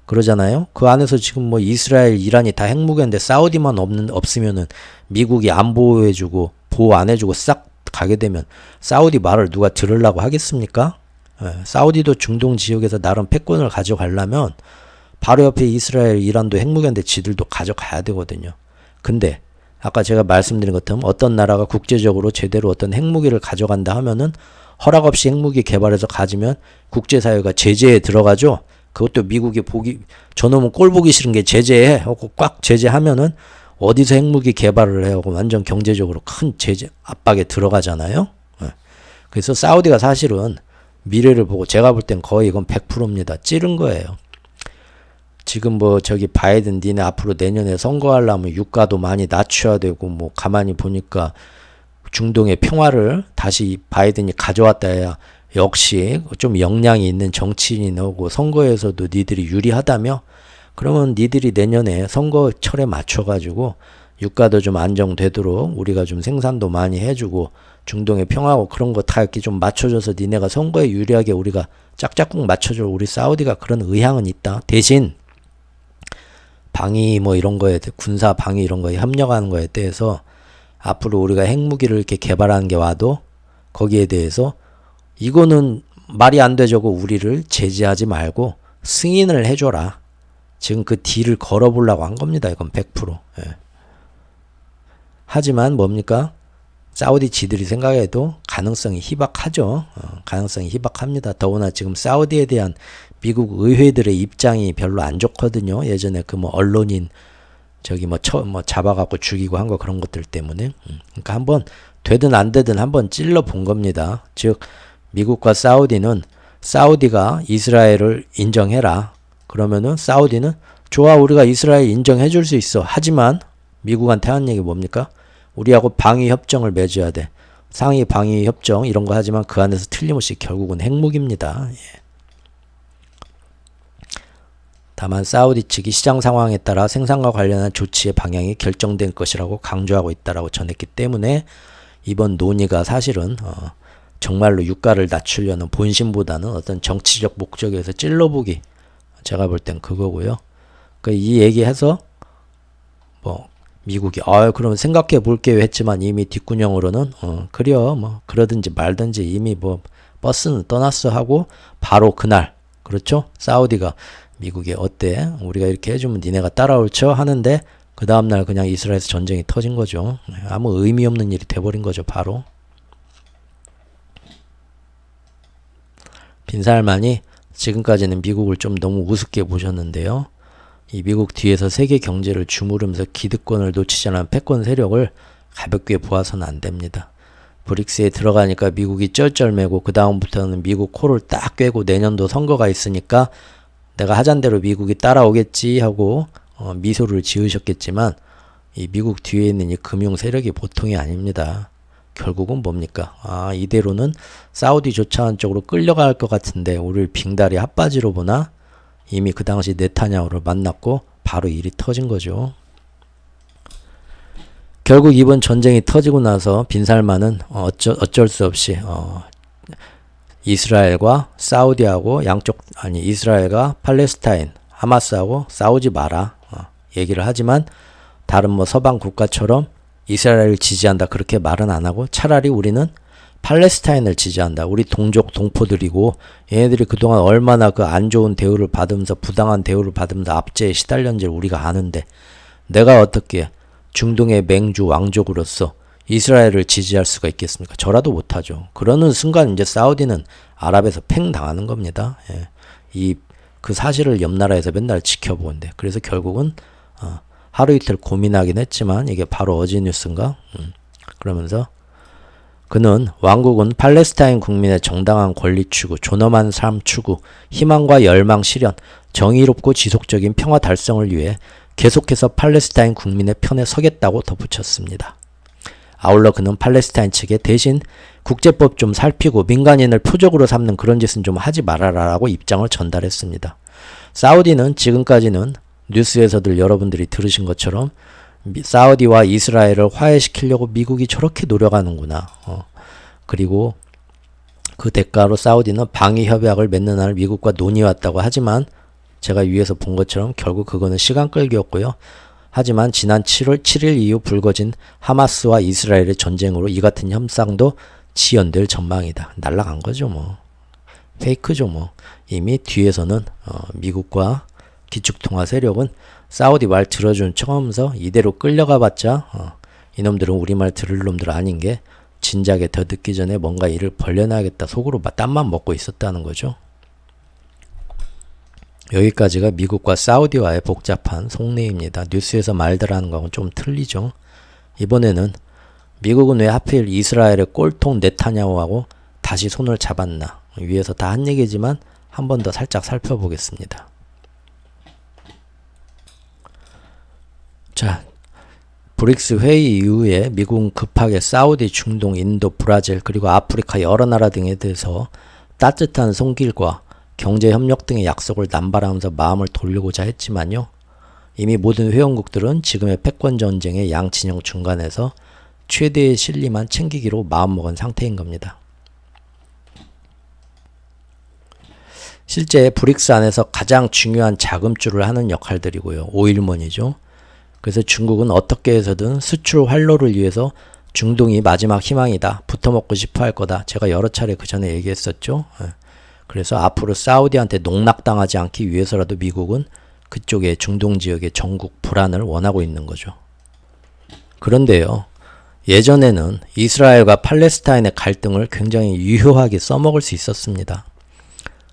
그러잖아요. 그 안에서 지금 이스라엘, 이란이 다 핵무기인데 사우디만 없으면은 미국이 안 보호해주고 보호 안 해주고 싹 가게 되면 사우디 말을 누가 들으려고 하겠습니까? 사우디도 중동 지역에서 나름 패권을 가져가려면 바로 옆에 이스라엘, 이란도 핵무기인데 지들도 가져가야 되거든요. 근데 아까 제가 말씀드린 것처럼 어떤 나라가 국제적으로 제대로 어떤 핵무기를 가져간다 하면은 허락 없이 핵무기 개발해서 가지면 국제사회가 제재에 들어가죠. 그것도 미국이 저놈은 꼴 보기 싫은 게 제재해 하고 꽉 제재하면은 어디서 핵무기 개발을 해 하고 완전 경제적으로 큰 제재 압박에 들어가잖아요. 그래서 사우디가 사실은 미래를 보고 제가 볼 땐 거의 이건 100%입니다. 찌른 거예요. 지금 바이든 니네 앞으로 내년에 선거하려면 유가도 많이 낮춰야 되고 가만히 보니까 중동의 평화를 다시 바이든이 가져왔다 해야 역시 좀 역량이 있는 정치인이 나오고 선거에서도 니들이 유리하다며 그러면 니들이 내년에 선거철에 맞춰가지고 유가도 좀 안정되도록 우리가 좀 생산도 많이 해주고 중동의 평화하고 그런 거 다 이렇게 좀 맞춰줘서 니네가 선거에 유리하게 우리가 짝짝꿍 맞춰줘. 우리 사우디가 그런 의향은 있다. 대신 방위 이런 거에 군사 방위 이런 거에 협력하는 거에 대해서 앞으로 우리가 핵무기를 이렇게 개발하는 게 와도 거기에 대해서 이거는 말이 안 되자고 우리를 제재하지 말고 승인을 해줘라. 지금 그 딜을 걸어보려고 한 겁니다. 이건 100%. 예. 하지만 뭡니까? 사우디 지들이 생각해도 가능성이 희박하죠. 가능성이 희박합니다. 더구나 지금 사우디에 대한 미국 의회들의 입장이 별로 안 좋거든요. 예전에 언론인 잡아갖고 죽이고 한 거 그런 것들 때문에. 그러니까 한번 되든 안 되든 한번 찔러 본 겁니다. 즉 미국과 사우디는 사우디가 이스라엘을 인정해라. 그러면은 사우디는 좋아 우리가 이스라엘 인정해 줄 수 있어. 하지만 미국한테 하는 얘기 뭡니까? 우리하고 방위 협정을 맺어야 돼. 상위 방위 협정 이런 거 하지만 그 안에서 틀림없이 결국은 핵무기입니다. 예. 다만 사우디 측이 시장 상황에 따라 생산과 관련한 조치의 방향이 결정된 것이라고 강조하고 있다라고 전했기 때문에 이번 논의가 사실은 정말로 유가를 낮추려는 본심보다는 어떤 정치적 목적에서 찔러보기 제가 볼 땐 그거고요. 그러니까 이 얘기해서 미국이 그러면 생각해 볼게요 했지만 이미 뒷구녕으로는 그래요 그러든지 말든지 이미 버스는 떠났어 하고 바로 그날 그렇죠? 사우디가 미국이 어때? 우리가 이렇게 해주면 니네가 따라올 쳐 하는데 그 다음날 그냥 이스라엘에서 전쟁이 터진 거죠. 아무 의미 없는 일이 돼버린 거죠. 바로. 빈살만이 지금까지는 미국을 좀 너무 우습게 보셨는데요. 이 미국 뒤에서 세계 경제를 주무르면서 기득권을 놓치지 않은 패권 세력을 가볍게 보아서는 안 됩니다. 브릭스에 들어가니까 미국이 쩔쩔매고 그 다음부터는 미국 코를 딱 꿰고 내년도 선거가 있으니까 내가 하잔 대로 미국이 따라오겠지 하고 미소를 지으셨겠지만 이 미국 뒤에 있는 이 금융 세력이 보통이 아닙니다. 결국은 뭡니까? 이대로는 사우디 조차한 쪽으로 끌려갈 것 같은데 우리를 빙다리 핫바지로 보나? 이미 그 당시 네타냐후를 만났고 바로 일이 터진 거죠. 결국 이번 전쟁이 터지고 나서 빈살만은 어쩔 수 없이 이스라엘과 사우디하고 이스라엘과 팔레스타인, 하마스하고 싸우지 마라 얘기를 하지만 다른 서방 국가처럼 이스라엘을 지지한다 그렇게 말은 안 하고 차라리 우리는 팔레스타인을 지지한다. 우리 동족 동포들이고 얘네들이 그동안 얼마나 그 안 좋은 대우를 받으면서 부당한 대우를 받으면서 압제에 시달렸는지를 우리가 아는데 내가 어떻게 중동의 맹주 왕족으로서 이스라엘을 지지할 수가 있겠습니까? 저라도 못하죠. 그러는 순간 이제 사우디는 아랍에서 팽 당하는 겁니다. 예. 그 사실을 옆 나라에서 맨날 지켜보는데 그래서 결국은 하루 이틀 고민하긴 했지만 이게 바로 어제 뉴스인가? 그러면서 그는 왕국은 팔레스타인 국민의 정당한 권리 추구, 존엄한 삶 추구, 희망과 열망 실현, 정의롭고 지속적인 평화 달성을 위해 계속해서 팔레스타인 국민의 편에 서겠다고 덧붙였습니다. 아울러 그는 팔레스타인 측에 대신 국제법 좀 살피고 민간인을 표적으로 삼는 그런 짓은 좀 하지 말아라라고 입장을 전달했습니다. 사우디는 지금까지는 뉴스에서들 여러분들이 들으신 것처럼 사우디와 이스라엘을 화해시키려고 미국이 저렇게 노력하는구나. 그리고 그 대가로 사우디는 방위 협약을 맺는 날 미국과 논의왔다고 하지만 제가 위에서 본 것처럼 결국 그거는 시간 끌기였고요. 하지만 지난 7일 이후 불거진 하마스와 이스라엘의 전쟁으로 이 같은 협상도 지연될 전망이다. 날아간 거죠 페이크죠 이미 뒤에서는 미국과 기축통화 세력은 사우디 말 들어주는 척하면서 이대로 끌려가 봤자 이놈들은 우리 말 들을 놈들 아닌 게 진작에 더 늦기 전에 뭔가 일을 벌려놔야겠다 속으로 땀만 먹고 있었다는 거죠. 여기까지가 미국과 사우디와의 복잡한 속내입니다. 뉴스에서 말들 하는 거하고는 좀 틀리죠. 이번에는 미국은 왜 하필 이스라엘의 꼴통 네타냐후하고 다시 손을 잡았나. 위에서 다 한 얘기지만 한 번 더 살짝 살펴보겠습니다. 자, 브릭스 회의 이후에 미국은 급하게 사우디, 중동, 인도, 브라질 그리고 아프리카 여러 나라 등에 대해서 따뜻한 손길과 경제협력 등의 약속을 남발하면서 마음을 돌리고자 했지만요. 이미 모든 회원국들은 지금의 패권전쟁의 양진영 중간에서 최대의 실리만 챙기기로 마음먹은 상태인 겁니다. 실제 브릭스 안에서 가장 중요한 자금줄을 하는 역할들이고요. 오일머니죠. 그래서 중국은 어떻게 해서든 수출 활로를 위해서 중동이 마지막 희망이다. 붙어먹고 싶어 할 거다. 제가 여러 차례 그 전에 얘기했었죠. 그래서 앞으로 사우디한테 농락당하지 않기 위해서라도 미국은 그쪽에 중동 지역의 전국 불안을 원하고 있는 거죠. 그런데요. 예전에는 이스라엘과 팔레스타인의 갈등을 굉장히 유효하게 써먹을 수 있었습니다.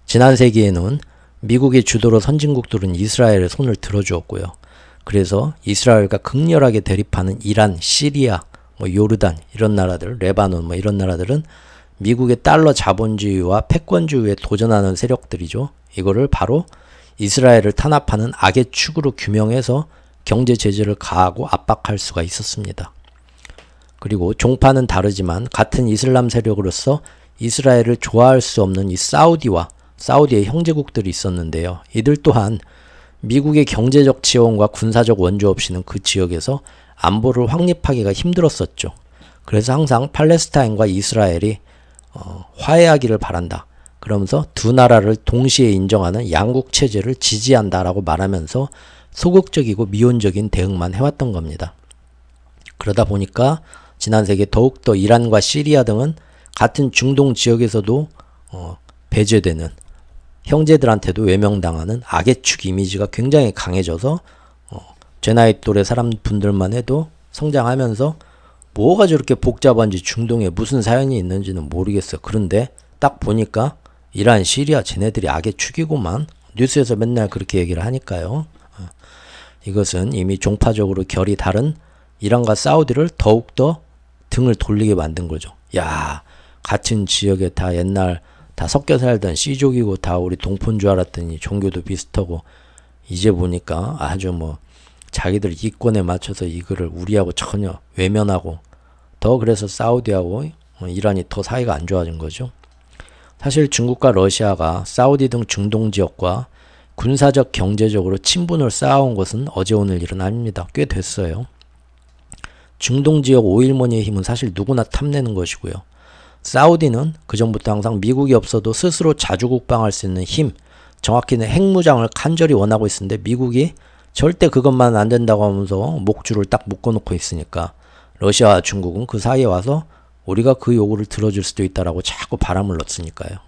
지난 세기에는 미국이 주도로 선진국들은 이스라엘의 손을 들어주었고요. 그래서 이스라엘과 극렬하게 대립하는 이란, 시리아, 요르단 이런 나라들, 레바논 이런 나라들은 미국의 달러 자본주의와 패권주의에 도전하는 세력들이죠. 이거를 바로 이스라엘을 탄압하는 악의 축으로 규명해서 경제 제재를 가하고 압박할 수가 있었습니다. 그리고 종파는 다르지만 같은 이슬람 세력으로서 이스라엘을 좋아할 수 없는 이 사우디와 사우디의 형제국들이 있었는데요. 이들 또한 미국의 경제적 지원과 군사적 원조 없이는 그 지역에서 안보를 확립하기가 힘들었었죠. 그래서 항상 팔레스타인과 이스라엘이 화해하기를 바란다. 그러면서 두 나라를 동시에 인정하는 양국 체제를 지지한다라고 말하면서 소극적이고 미온적인 대응만 해왔던 겁니다. 그러다 보니까 지난 세기에 더욱더 이란과 시리아 등은 같은 중동 지역에서도 배제되는 형제들한테도 외면당하는 악의 축 이미지가 굉장히 강해져서 제 나이 또래 사람분들만 해도 성장하면서 뭐가 저렇게 복잡한지 중동에 무슨 사연이 있는지는 모르겠어요. 그런데 딱 보니까 이란, 시리아 쟤네들이 악의 축이고만 뉴스에서 맨날 그렇게 얘기를 하니까요. 이것은 이미 종파적으로 결이 다른 이란과 사우디를 더욱더 등을 돌리게 만든 거죠. 야, 같은 지역에 다 옛날 다 섞여 살던 씨족이고 다 우리 동포인 줄 알았더니 종교도 비슷하고 이제 보니까 아주 자기들 이권에 맞춰서 이거를 우리하고 전혀 외면하고 더 그래서 사우디하고 이란이 더 사이가 안 좋아진 거죠. 사실 중국과 러시아가 사우디 등 중동 지역과 군사적 경제적으로 친분을 쌓아온 것은 어제 오늘 일은 아닙니다. 꽤 됐어요. 중동 지역 오일머니의 힘은 사실 누구나 탐내는 것이고요. 사우디는 그전부터 항상 미국이 없어도 스스로 자주국방할 수 있는 힘, 정확히는 핵무장을 간절히 원하고 있었는데 미국이 절대 그것만 안 된다고 하면서 목줄을 딱 묶어놓고 있으니까 러시아와 중국은 그 사이에 와서 우리가 그 요구를 들어줄 수도 있다라고 자꾸 바람을 넣었으니까요.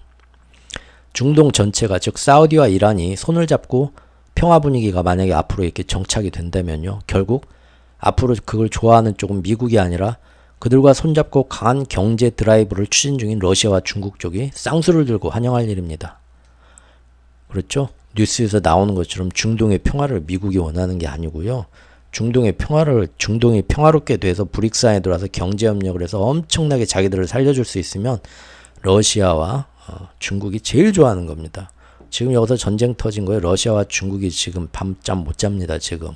중동 전체가 즉 사우디와 이란이 손을 잡고 평화 분위기가 만약에 앞으로 이렇게 정착이 된다면요. 결국 앞으로 그걸 좋아하는 쪽은 미국이 아니라 그들과 손잡고 강한 경제 드라이브를 추진 중인 러시아와 중국 쪽이 쌍수를 들고 환영할 일입니다. 그렇죠? 뉴스에서 나오는 것처럼 중동의 평화를 미국이 원하는 게 아니고요. 중동이 평화롭게 돼서 브릭스 안에 들어와서 경제협력을 해서 엄청나게 자기들을 살려줄 수 있으면 러시아와 중국이 제일 좋아하는 겁니다. 지금 여기서 전쟁 터진 거예요. 러시아와 중국이 지금 밤잠 못 잡니다. 지금.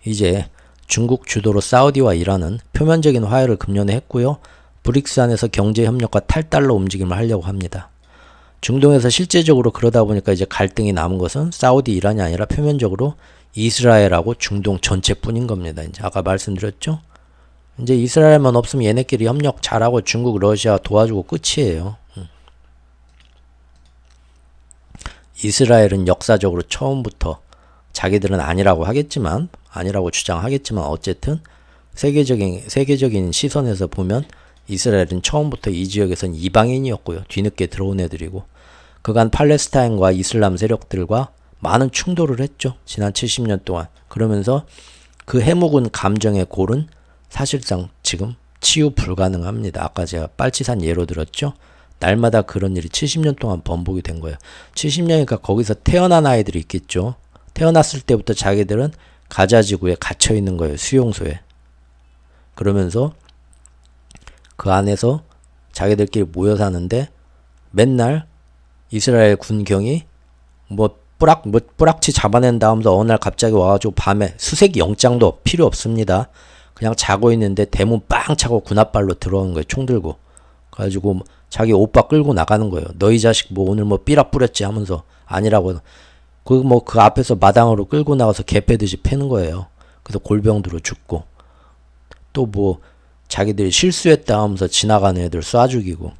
이제 중국 주도로 사우디와 이란은 표면적인 화해를 금년에 했고요. 브릭스 안에서 경제협력과 탈달러 움직임을 하려고 합니다. 중동에서 실제적으로 그러다 보니까 이제 갈등이 남은 것은 사우디, 이란이 아니라 표면적으로 이스라엘하고 중동 전체뿐인 겁니다. 이제 아까 말씀드렸죠? 이제 이스라엘만 없으면 얘네끼리 협력 잘하고 중국, 러시아 도와주고 끝이에요. 이스라엘은 역사적으로 처음부터 자기들은 아니라고 주장하겠지만 어쨌든 세계적인 시선에서 보면 이스라엘은 처음부터 이 지역에선 이방인이었고요. 뒤늦게 들어온 애들이고 그간 팔레스타인과 이슬람 세력들과 많은 충돌을 했죠. 지난 70년 동안. 그러면서 그 해묵은 감정의 골은 사실상 지금 치유 불가능합니다. 아까 제가 빨치산 예로 들었죠. 날마다 그런 일이 70년 동안 번복이 된 거예요. 70년이니까 거기서 태어난 아이들이 있겠죠. 태어났을 때부터 자기들은 가자지구에 갇혀 있는 거예요. 수용소에. 그러면서 그 안에서 자기들끼리 모여 사는데 맨날 이스라엘 군경이 뿌락치 잡아낸 다음서 어느 날 갑자기 와가지고 밤에 수색 영장도 필요 없습니다. 그냥 자고 있는데 대문 빵 차고 군합발로 들어오는 거예요. 총 들고. 그래가지고 자기 오빠 끌고 나가는 거예요. 너희 자식 뭐 오늘 뭐 삐락 뿌렸지 하면서 아니라고. 그 앞에서 마당으로 끌고 나가서 개패듯이 패는 거예요. 그래서 골병들어 죽고. 또 뭐 자기들이 실수했다 하면서 지나가는 애들 쏴 죽이고.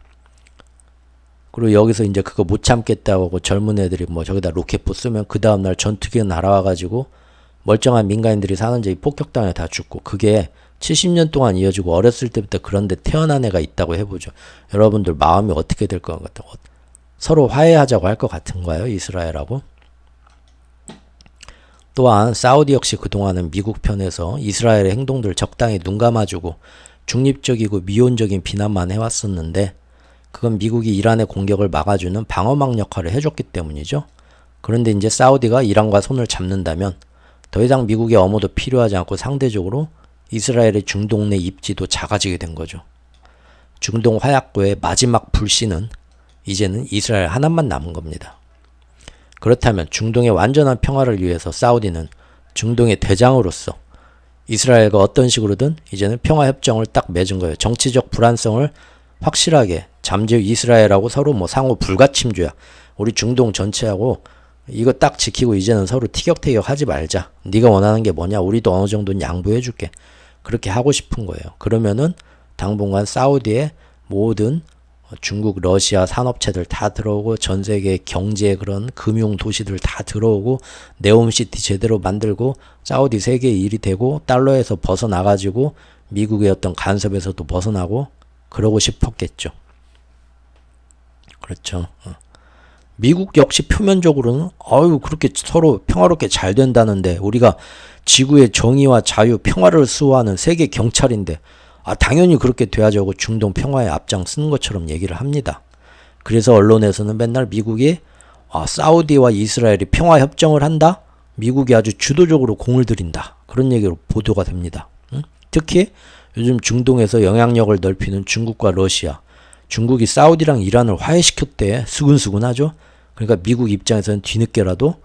그리고 여기서 이제 그거 못 참겠다고 하고 젊은 애들이 뭐 저기다 로켓포 쓰면 그 다음날 전투기가 날아와가지고 멀쩡한 민간인들이 사는 집이 폭격당해 다 죽고. 그게 70년 동안 이어지고 어렸을 때부터 그런데 태어난 애가 있다고 해보죠. 여러분들 마음이 어떻게 될 것 같아요? 서로 화해하자고 할 것 같은가요? 이스라엘하고? 또한 사우디 역시 그동안은 미국 편에서 이스라엘의 행동들 적당히 눈 감아주고 중립적이고 미온적인 비난만 해왔었는데 그건 미국이 이란의 공격을 막아주는 방어막 역할을 해줬기 때문이죠. 그런데 이제 사우디가 이란과 손을 잡는다면 더 이상 미국의 엄호도 필요하지 않고 상대적으로 이스라엘의 중동 내 입지도 작아지게 된 거죠. 중동 화약고의 마지막 불씨는 이제는 이스라엘 하나만 남은 겁니다. 그렇다면 중동의 완전한 평화를 위해서 사우디는 중동의 대장으로서 이스라엘과 어떤 식으로든 이제는 평화협정을 딱 맺은 거예요. 정치적 불안성을 확실하게 잠재우 이스라엘하고 서로 뭐 상호 불가침주야. 우리 중동 전체하고 이거 딱 지키고 이제는 서로 티격태격 하지 말자. 네가 원하는 게 뭐냐? 우리도 어느 정도는 양보해 줄게. 그렇게 하고 싶은 거예요. 그러면은 당분간 사우디의 모든 중국, 러시아 산업체들 다 들어오고 전 세계 경제 그런 금융 도시들 다 들어오고 네옴시티 제대로 만들고 사우디 세계의 일이 되고 달러에서 벗어나가지고 미국의 어떤 간섭에서도 벗어나고 그러고 싶었겠죠. 그렇죠. 미국 역시 표면적으로는 그렇게 서로 평화롭게 잘 된다는데 우리가 지구의 정의와 자유, 평화를 수호하는 세계 경찰인데 당연히 그렇게 돼야지 하고 중동 평화에 앞장 쓰는 것처럼 얘기를 합니다. 그래서 언론에서는 맨날 미국이 사우디와 이스라엘이 평화 협정을 한다? 미국이 아주 주도적으로 공을 들인다. 그런 얘기로 보도가 됩니다. 특히 요즘 중동에서 영향력을 넓히는 중국과 러시아, 중국이 사우디랑 이란을 화해시켰대. 수근수근하죠. 그러니까 미국 입장에서는 뒤늦게라도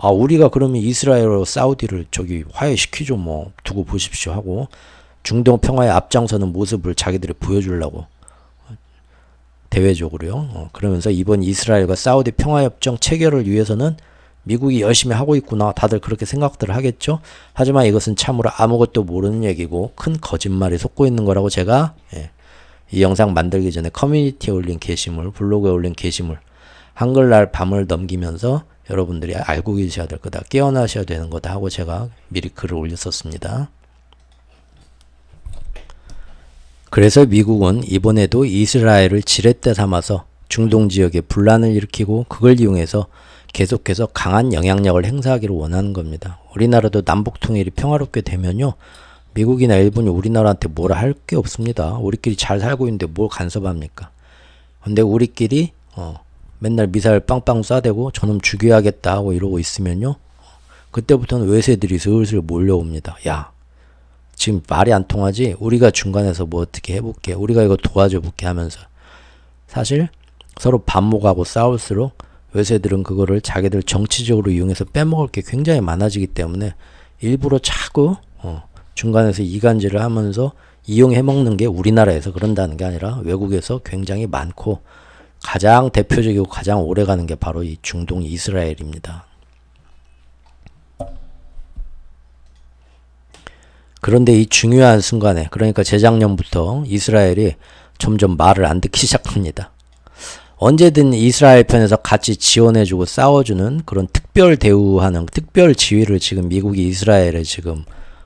우리가 그러면 이스라엘과 사우디를 화해시키죠. 뭐 두고 보십시오 하고 중동 평화에 앞장서는 모습을 자기들이 보여주려고 대외적으로요. 그러면서 이번 이스라엘과 사우디 평화협정 체결을 위해서는 미국이 열심히 하고 있구나. 다들 그렇게 생각들을 하겠죠. 하지만 이것은 참으로 아무것도 모르는 얘기고 큰 거짓말이 솟고 있는 거라고 제가 이 영상 만들기 전에 커뮤니티에 올린 게시물, 블로그에 올린 게시물 한글날 밤을 넘기면서 여러분들이 알고 계셔야 될 거다. 깨어나셔야 되는 거다 하고 제가 미리 글을 올렸었습니다. 그래서 미국은 이번에도 이스라엘을 지렛대 삼아서 중동 지역에 분란을 일으키고 그걸 이용해서 계속해서 강한 영향력을 행사하기를 원하는 겁니다. 우리나라도 남북 통일이 평화롭게 되면요. 미국이나 일본이 우리나라한테 뭐라 할 게 없습니다. 우리끼리 잘 살고 있는데 뭘 간섭합니까? 근데 우리끼리 맨날 미사일 빵빵 쏴대고 저놈 죽여야겠다 하고 이러고 있으면요. 그때부터는 외세들이 슬슬 몰려옵니다. 야, 지금 말이 안 통하지? 우리가 중간에서 뭐 어떻게 해볼게. 우리가 이거 도와줘 볼게 하면서 사실 서로 반목하고 싸울수록 외세들은 그거를 자기들 정치적으로 이용해서 빼먹을 게 굉장히 많아지기 때문에 일부러 자꾸 중간에서 이간질을 하면서 이용해 먹는 게 우리나라에서 그런다는 게 아니라 외국에서 굉장히 많고 가장 대표적이고 가장 오래가는 게 바로 이 중동 이스라엘입니다. 그런데 이 중요한 순간에 그러니까 재작년부터 이스라엘이 점점 말을 안 듣기 시작합니다. 언제든 이스라엘 편에서 같이 지원해주고 싸워주는 그런 특별 대우하는 특별 지위를 지금 미국이 이스라엘에 지금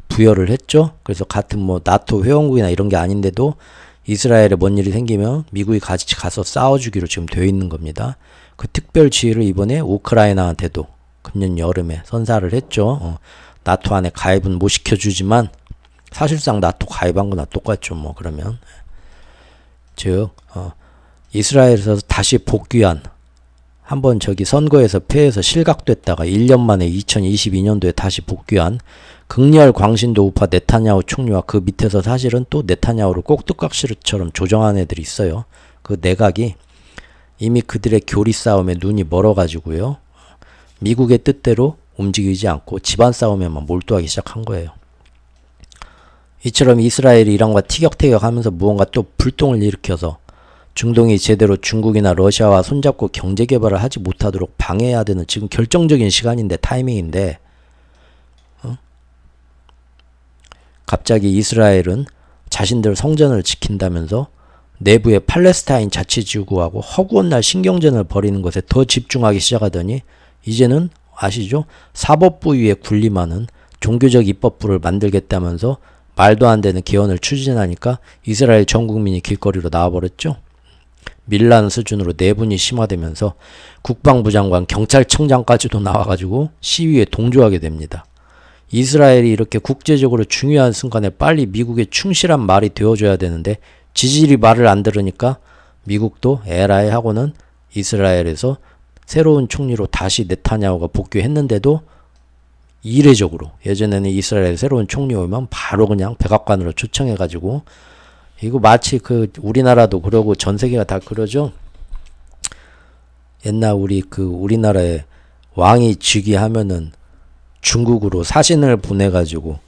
부여를 했죠. 그래서 같은 뭐 나토 회원국이나 이런 게 아닌데도 이스라엘에 뭔 일이 생기면 미국이 같이 가서 싸워주기로 지금 되어 있는 겁니다. 그 특별 지위를 이번에 우크라이나한테도 금년 여름에 선사를 했죠. 나토 안에 가입은 못 시켜주지만 사실상 나토 가입한 거나 똑같죠. 뭐 그러면 즉 이스라엘에서 다시 복귀한 한번 저기 선거에서 패해서 실각됐다가 1년 만에 2022년도에 다시 복귀한 극렬 광신도 우파 네타냐후 총리와 그 밑에서 사실은 또 네타냐후를 꼭두각시처럼 조정한 애들이 있어요. 그 내각이 이미 그들의 교리 싸움에 눈이 멀어가지고요. 미국의 뜻대로 움직이지 않고 집안 싸움에만 몰두하기 시작한 거예요. 이처럼 이스라엘이 이란과 티격태격하면서 무언가 또 불똥을 일으켜서 중동이 제대로 중국이나 러시아와 손잡고 경제개발을 하지 못하도록 방해해야 되는 지금 결정적인 시간인데 타이밍인데 갑자기 이스라엘은 자신들 성전을 지킨다면서 내부의 팔레스타인 자치지구하고 허구한 날 신경전을 벌이는 것에 더 집중하기 시작하더니 이제는 아시죠? 사법부 위에 군림하는 종교적 입법부를 만들겠다면서 말도 안 되는 개헌을 추진하니까 이스라엘 전 국민이 길거리로 나와버렸죠. 밀란 수준으로 내분이 심화되면서 국방부 장관, 경찰청장까지도 나와가지고 시위에 동조하게 됩니다. 이스라엘이 이렇게 국제적으로 중요한 순간에 빨리 미국에 충실한 말이 되어줘야 되는데 지질이 말을 안 들으니까 미국도 에라이 하고는 이스라엘에서 새로운 총리로 다시 네타냐후가 복귀했는데도 이례적으로 예전에는 이스라엘 새로운 총리 오면 바로 그냥 백악관으로 초청해가지고 이거 마치 그 우리나라도 그러고 전 세계가 다 그러죠. 옛날 우리나라에 왕이 즉위하면은 중국으로 사신을 보내가지고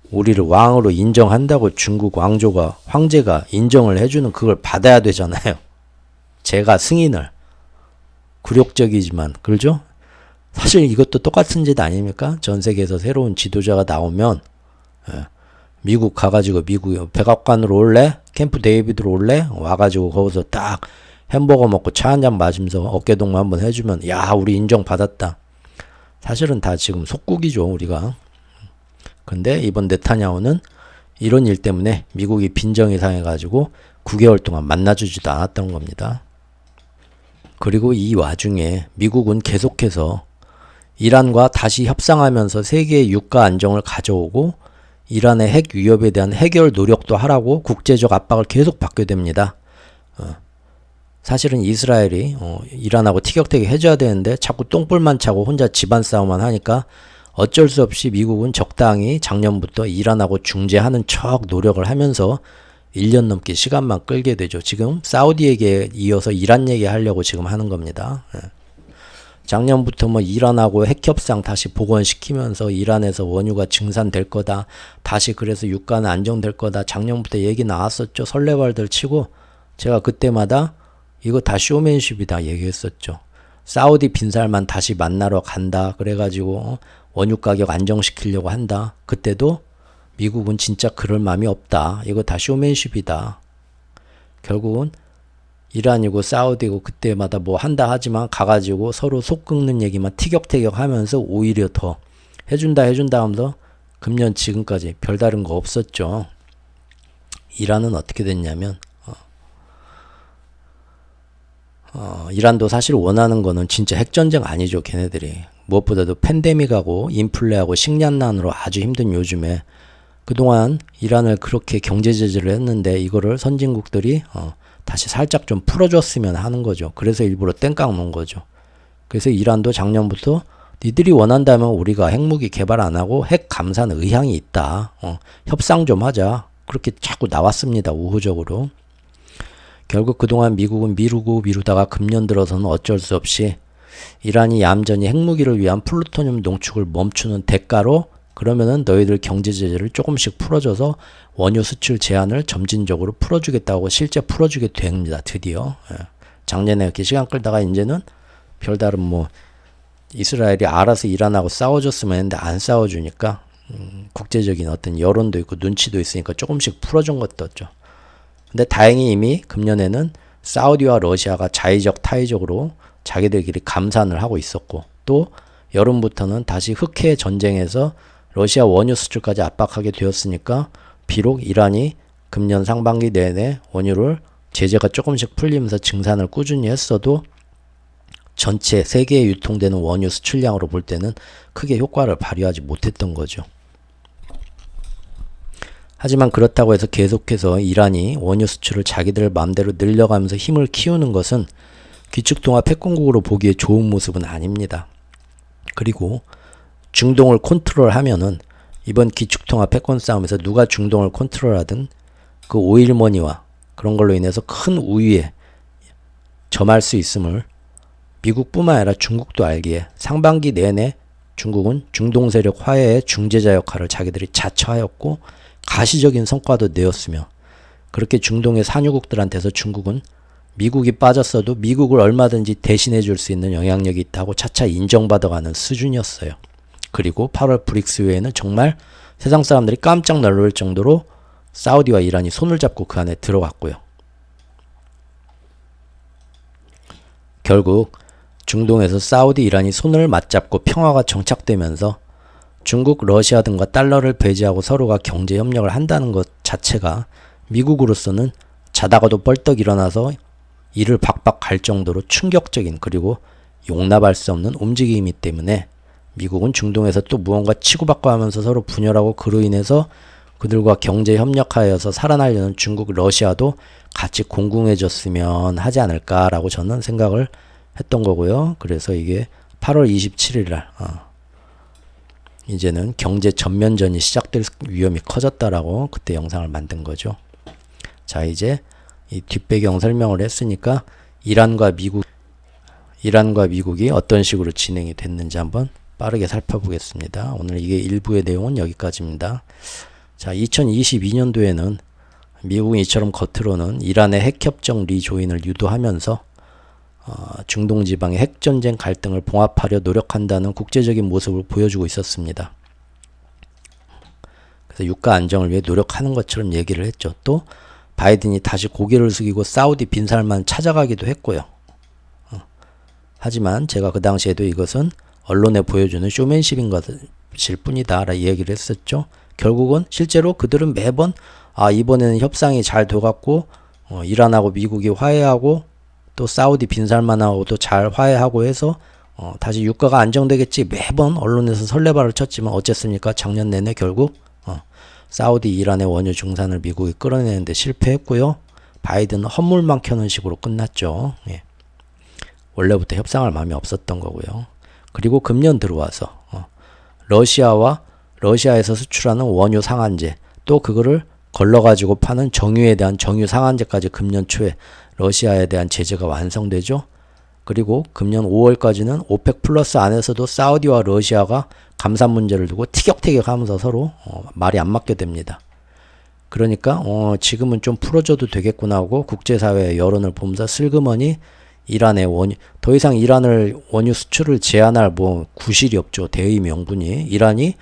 우리를 왕으로 인정한다고 중국 황제가 인정을 해주는 그걸 받아야 되잖아요. 제가 승인을. 굴욕적이지만 그러죠? 사실 이것도 똑같은 짓 아닙니까? 전 세계에서 새로운 지도자가 나오면 미국 가가지고 미국 백악관으로 올래? 캠프 데이비드로 올래? 와가지고 거기서 딱 햄버거 먹고 차 한잔 마시면서 어깨동무 한번 해주면 야 우리 인정받았다. 사실은 다 지금 속국이죠 우리가. 근데 이번 네타냐후는 이런 일 때문에 미국이 빈정이 상해가지고 9개월 동안 만나주지도 않았던 겁니다. 그리고 이 와중에 미국은 계속해서 이란과 다시 협상하면서 세계의 유가 안정을 가져오고 이란의 핵 위협에 대한 해결 노력도 하라고 국제적 압박을 계속 받게 됩니다. 사실은 이스라엘이 이란하고 티격태격 해줘야 되는데 자꾸 똥볼만 차고 혼자 집안 싸움만 하니까 어쩔 수 없이 미국은 적당히 작년부터 이란하고 중재하는 척 노력을 하면서 1년 넘게 시간만 끌게 되죠. 지금 사우디에게 이어서 이란 얘기하려고 지금 하는 겁니다. 작년부터 뭐 이란하고 핵협상 다시 복원시키면서 이란에서 원유가 증산될 거다. 다시 그래서 유가는 안정될 거다. 작년부터 얘기 나왔었죠. 설레발들 치고 제가 그때마다 이거 다 쇼맨십이다 얘기했었죠. 사우디 빈살만 다시 만나러 간다. 그래가지고 원유 가격 안정시키려고 한다. 그때도 미국은 진짜 그럴 마음이 없다. 이거 다 쇼맨십이다. 결국은 이란이고 사우디고 그때마다 뭐 한다 하지만 가가지고 서로 속 긁는 얘기만 티격태격 하면서 오히려 더 해준다 하면서 금년 지금까지 별다른 거 없었죠. 이란은 어떻게 됐냐면 이란도 사실 원하는 거는 진짜 핵전쟁 아니죠. 걔네들이. 무엇보다도 팬데믹하고 인플레하고 식량난으로 아주 힘든 요즘에 그동안 이란을 그렇게 경제 제재를 했는데 이거를 선진국들이 다시 살짝 좀 풀어줬으면 하는 거죠. 그래서 일부러 땡깡 놓은 거죠. 그래서 이란도 작년부터 니들이 원한다면 우리가 핵무기 개발 안 하고 핵 감산 의향이 있다. 협상 좀 하자. 그렇게 자꾸 나왔습니다. 우호적으로. 결국 그동안 미국은 미루다가 금년 들어서는 어쩔 수 없이 이란이 얌전히 핵무기를 위한 플루토늄 농축을 멈추는 대가로 그러면은 너희들 경제 제재를 조금씩 풀어줘서 원유 수출 제한을 점진적으로 풀어주겠다고 실제 풀어주게 됩니다. 드디어. 작년에 이렇게 시간 끌다가 이제는 별다른 뭐 이스라엘이 알아서 이란하고 싸워줬으면 했는데 안 싸워주니까 국제적인 어떤 여론도 있고 눈치도 있으니까 조금씩 풀어준 것도 없죠. 근데 다행히 이미 금년에는 사우디와 러시아가 자의적 타의적으로 자기들끼리 감산을 하고 있었고 또 여름부터는 다시 흑해 전쟁에서 러시아 원유 수출까지 압박하게 되었으니까 비록 이란이 금년 상반기 내내 원유를 제재가 조금씩 풀리면서 증산을 꾸준히 했어도 전체 세계에 유통되는 원유 수출량으로 볼 때는 크게 효과를 발휘하지 못했던 거죠. 하지만 그렇다고 해서 계속해서 이란이 원유 수출을 자기들 마음대로 늘려가면서 힘을 키우는 것은 기축통화 패권국으로 보기에 좋은 모습은 아닙니다. 그리고 중동을 컨트롤하면은 이번 기축통화 패권 싸움에서 누가 중동을 컨트롤하든 그 오일머니와 그런 걸로 인해서 큰 우위에 점할 수 있음을 미국뿐만 아니라 중국도 알기에 상반기 내내 중국은 중동 세력 화해의 중재자 역할을 자기들이 자처하였고 가시적인 성과도 내었으며 그렇게 중동의 산유국들한테서 중국은 미국이 빠졌어도 미국을 얼마든지 대신해 줄 수 있는 영향력이 있다고 차차 인정받아가는 수준이었어요. 그리고 8월 브릭스 외에는 정말 세상 사람들이 깜짝 놀랄 정도로 사우디와 이란이 손을 잡고 그 안에 들어갔고요. 결국 중동에서 사우디, 이란이 손을 맞잡고 평화가 정착되면서 중국, 러시아 등과 달러를 배제하고 서로가 경제 협력을 한다는 것 자체가 미국으로서는 자다가도 벌떡 일어나서 이를 박박 갈 정도로 충격적인 그리고 용납할 수 없는 움직임이기 때문에 미국은 중동에서 또 무언가 치고받고 하면서 서로 분열하고 그로 인해서 그들과 경제 협력하여서 살아나려는 중국, 러시아도 같이 공공해졌으면 하지 않을까라고 저는 생각을 했던 거고요. 그래서 이게 8월 27일 날 이제는 경제 전면전이 시작될 위험이 커졌다라고 그때 영상을 만든 거죠. 자, 이제 이 뒷배경 설명을 했으니까 이란과 미국이 어떤 식으로 진행이 됐는지 한번 빠르게 살펴보겠습니다. 오늘 이게 일부의 내용은 여기까지입니다. 자, 2022년도에는 미국은 이처럼 겉으로는 이란의 핵협정 리조인을 유도하면서 중동 지방의 핵전쟁 갈등을 봉합하려 노력한다는 국제적인 모습을 보여주고 있었습니다. 그래서 유가 안정을 위해 노력하는 것처럼 얘기를 했죠. 또 바이든이 다시 고개를 숙이고 사우디 빈살만 찾아가기도 했고요. 하지만 제가 그 당시에도 이것은 언론에 보여주는 쇼맨십인 것일 뿐이다 라고 얘기를 했었죠. 결국은 실제로 그들은 매번 이번에는 협상이 잘 돼갖고 이란하고 미국이 화해하고 또 사우디 빈살만하고도 잘 화해하고 해서 다시 유가가 안정되겠지 매번 언론에서 설레발을 쳤지만 어쨌습니까? 작년 내내 결국 사우디 이란의 원유 증산을 미국이 끌어내는데 실패했고요. 바이든은 헛물만 켜는 식으로 끝났죠. 예. 원래부터 협상할 마음이 없었던 거고요. 그리고 금년 들어와서 러시아에서 수출하는 원유 상한제 또 그거를 걸러가지고 파는 정유에 대한 정유 상한제까지 금년 초에 러시아에 대한 제재가 완성되죠. 그리고 금년 5월까지는 오펙 플러스 안에서도 사우디와 러시아가 감산 문제를 두고 티격태격하면서 서로 말이 안 맞게 됩니다. 그러니까 지금은 좀 풀어줘도 되겠구나 하고 국제사회의 여론을 보면서 슬그머니 이란의 더 이상 이란을 원유 수출을 제한할 구실이 없죠. 대의 명분이. 이란이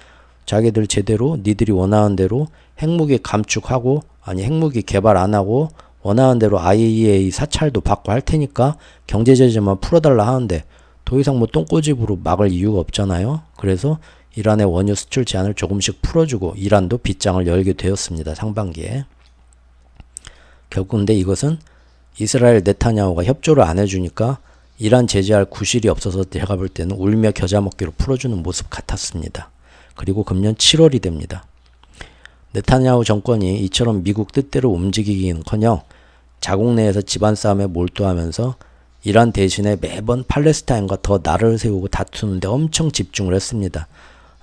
자기들 제대로 니들이 원하는 대로 핵무기 감축하고 핵무기 개발 안 하고 원하는 대로 IAEA 사찰도 받고 할 테니까 경제 제재만 풀어달라 하는데 더 이상 똥꼬집으로 막을 이유가 없잖아요. 그래서 이란의 원유 수출 제한을 조금씩 풀어주고 이란도 빗장을 열게 되었습니다. 상반기에. 결국 근데 이것은 이스라엘 네타냐후가 협조를 안 해주니까 이란 제재할 구실이 없어서 제가 볼 때는 울며 겨자 먹기로 풀어주는 모습 같았습니다. 그리고 금년 7월이 됩니다. 네타냐후 정권이 이처럼 미국 뜻대로 움직이기는커녕 자국 내에서 집안 싸움에 몰두하면서 이란 대신에 매번 팔레스타인과 더 나를 세우고 다투는데 엄청 집중을 했습니다.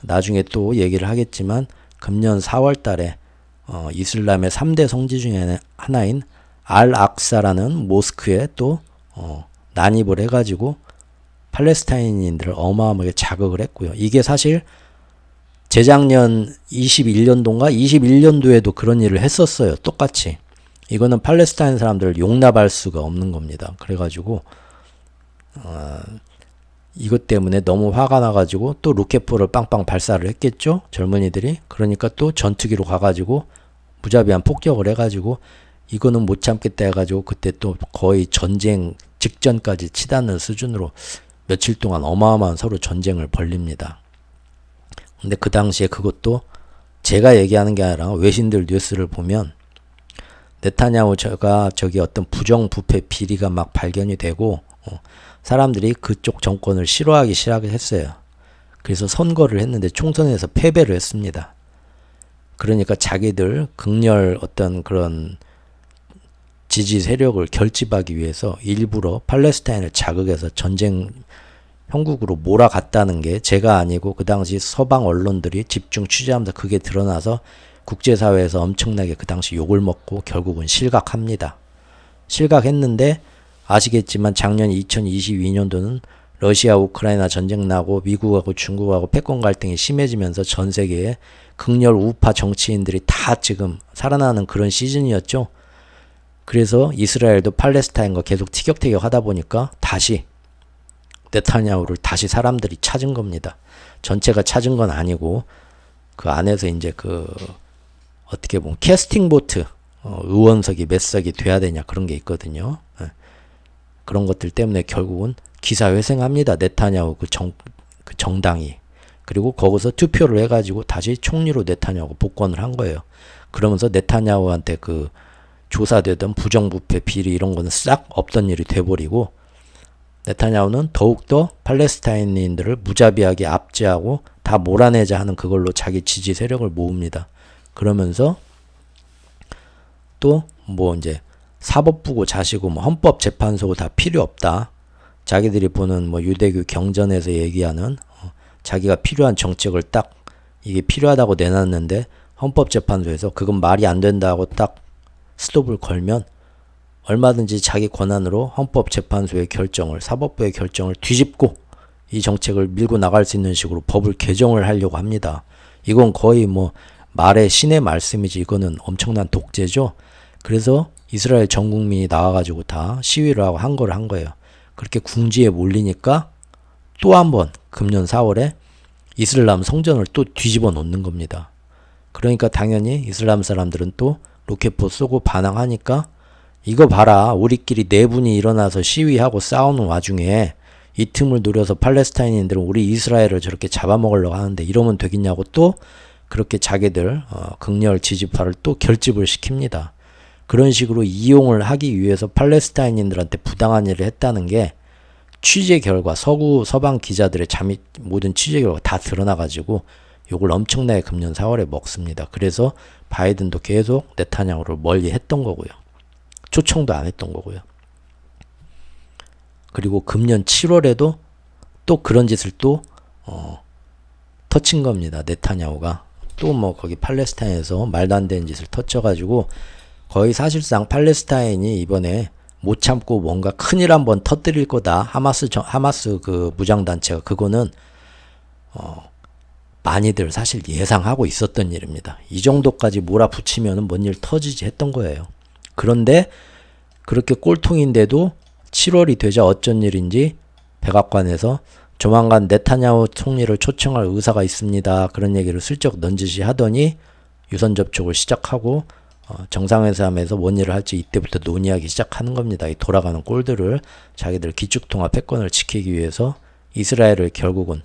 나중에 또 얘기를 하겠지만 금년 4월 달에 이슬람의 3대 성지 중에 하나인 알-악사라는 모스크에 또 난입을 해가지고 팔레스타인인들을 어마어마하게 자극을 했고요. 이게 사실 재작년 21년도인가 21년도에도 그런 일을 했었어요. 똑같이. 이거는 팔레스타인 사람들을 용납할 수가 없는 겁니다. 그래가지고 이것 때문에 너무 화가 나가지고 또 로켓포를 빵빵 발사를 했겠죠. 젊은이들이. 그러니까 또 전투기로 가가지고 무자비한 폭격을 해가지고 이거는 못 참겠다 해가지고 그때 또 거의 전쟁 직전까지 치닫는 수준으로 며칠 동안 어마어마한 서로 전쟁을 벌립니다. 근데 그 당시에 그것도 제가 얘기하는 게 아니라 외신들 뉴스를 보면 네타냐후가 어떤 부정부패 비리가 막 발견이 되고 사람들이 그쪽 정권을 싫어하기 시작했어요. 그래서 선거를 했는데 총선에서 패배를 했습니다. 그러니까 자기들 극렬 어떤 그런 지지 세력을 결집하기 위해서 일부러 팔레스타인을 자극해서 전쟁 형국으로 몰아갔다는 게 제가 아니고 그 당시 서방 언론들이 집중 취재하면서 그게 드러나서 국제사회에서 엄청나게 그 당시 욕을 먹고 결국은 실각합니다. 실각했는데 아시겠지만 작년 2022년도는 러시아 우크라이나 전쟁 나고 미국하고 중국하고 패권 갈등이 심해지면서 전 세계에 극렬 우파 정치인들이 다 지금 살아나는 그런 시즌이었죠. 그래서 이스라엘도 팔레스타인과 계속 티격태격 하다 보니까 다시 네타냐후를 다시 사람들이 찾은 겁니다. 전체가 찾은 건 아니고 그 안에서 이제 그 어떻게 보면 캐스팅 보트 의원석이 몇 석이 돼야 되냐 그런 게 있거든요. 그런 것들 때문에 결국은 기사회생합니다. 네타냐후 그 정당이. 그리고 거기서 투표를 해가지고 다시 총리로 네타냐후가 복권을 한 거예요. 그러면서 네타냐후한테 그 조사되던 부정부패 비리 이런 거는 싹 없던 일이 돼버리고 네타냐후는 더욱더 팔레스타인인들을 무자비하게 압제하고 다 몰아내자 하는 그걸로 자기 지지 세력을 모읍니다. 그러면서 또 뭐 이제 사법부고 자시고 뭐 헌법재판소고 다 필요 없다. 자기들이 보는 뭐 유대교 경전에서 얘기하는 자기가 필요한 정책을 딱 이게 필요하다고 내놨는데 헌법재판소에서 그건 말이 안 된다고 딱 스톱을 걸면 얼마든지 자기 권한으로 헌법재판소의 결정을 사법부의 결정을 뒤집고 이 정책을 밀고 나갈 수 있는 식으로 법을 개정을 하려고 합니다. 이건 거의 뭐 말의 신의 말씀이지 이거는 엄청난 독재죠. 그래서 이스라엘 전 국민이 나와가지고 다 시위를 하고 한 거예요. 그렇게 궁지에 몰리니까 또 한 번 금년 4월에 이슬람 성전을 또 뒤집어 놓는 겁니다. 그러니까 당연히 이슬람 사람들은 또 로켓포 쏘고 반항하니까 이거 봐라 우리끼리 내분이 일어나서 시위하고 싸우는 와중에 이 틈을 노려서 팔레스타인인들은 우리 이스라엘을 저렇게 잡아먹으려고 하는데 이러면 되겠냐고 또 그렇게 자기들 극렬 지지파를 또 결집을 시킵니다. 그런 식으로 이용을 하기 위해서 팔레스타인인들한테 부당한 일을 했다는 게 취재 결과 서방 기자들의 모든 취재 결과 다 드러나가지고 욕을 엄청나게 금년 4월에 먹습니다. 그래서 바이든도 계속 네타냐후를 멀리 했던 거고요. 초청도 안 했던 거고요. 그리고 금년 7월에도 또 그런 짓을 또 터친 겁니다. 네타냐후가 또 뭐 거기 팔레스타인에서 말도 안 되는 짓을 터쳐가지고 거의 사실상 팔레스타인이 이번에 못 참고 뭔가 큰일 한번 터뜨릴 거다. 하마스 그 무장단체가 그거는 많이들 사실 예상하고 있었던 일입니다. 이 정도까지 몰아붙이면은 뭔 일 터지지 했던 거예요. 그런데 그렇게 꼴통인데도 7월이 되자 어쩐 일인지 백악관에서 조만간 네타냐후 총리를 초청할 의사가 있습니다. 그런 얘기를 슬쩍 넌지시 하더니 유선 접촉을 시작하고 정상회담에서 뭔 일을 할지 이때부터 논의하기 시작하는 겁니다. 이 돌아가는 꼴들을 자기들 기축통화 패권을 지키기 위해서 이스라엘을 결국은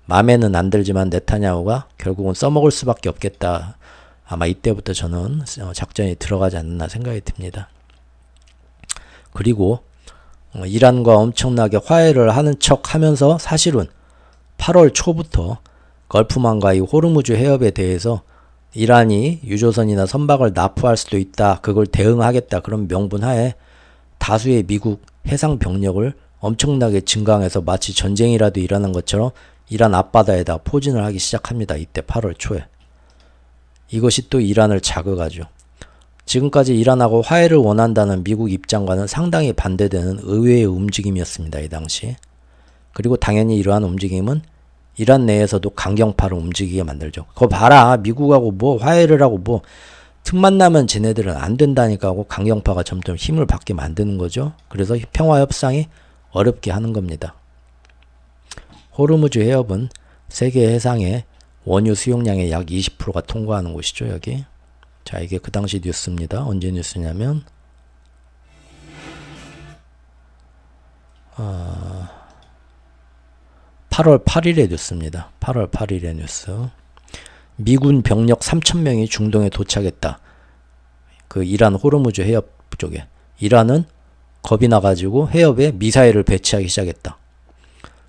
마음에는 안 들지만 네타냐후가 결국은 써먹을 수밖에 없겠다. 아마 이때부터 저는 작전이 들어가지 않나 생각이 듭니다. 그리고 이란과 엄청나게 화해를 하는 척 하면서 사실은 8월 초부터 걸프만과 이 호르무즈 해협에 대해서 이란이 유조선이나 선박을 납포할 수도 있다. 그걸 대응하겠다. 그런 명분하에 다수의 미국 해상 병력을 엄청나게 증강해서 마치 전쟁이라도 일어난 것처럼 이란 앞바다에다 포진을 하기 시작합니다. 이때 8월 초에. 이것이 또 이란을 자극하죠. 지금까지 이란하고 화해를 원한다는 미국 입장과는 상당히 반대되는 의외의 움직임이었습니다. 이 당시. 그리고 당연히 이러한 움직임은 이란 내에서도 강경파를 움직이게 만들죠. 그거 봐라. 미국하고 뭐 화해를 하고 뭐 틈만 나면 쟤네들은 안 된다니까 하고 강경파가 점점 힘을 받게 만드는 거죠. 그래서 평화협상이 어렵게 하는 겁니다. 호르무즈 해협은 세계 해상의 원유 수용량의 약 20%가 통과하는 곳이죠. 여기. 자, 이게 그 당시 뉴스입니다. 언제 뉴스냐면 8월 8일의 뉴스입니다. 8월 8일의 뉴스. 미군 병력 3,000명이 중동에 도착했다. 그 이란 호르무즈 해협 쪽에. 이란은 겁이 나가지고 해협에 미사일을 배치하기 시작했다.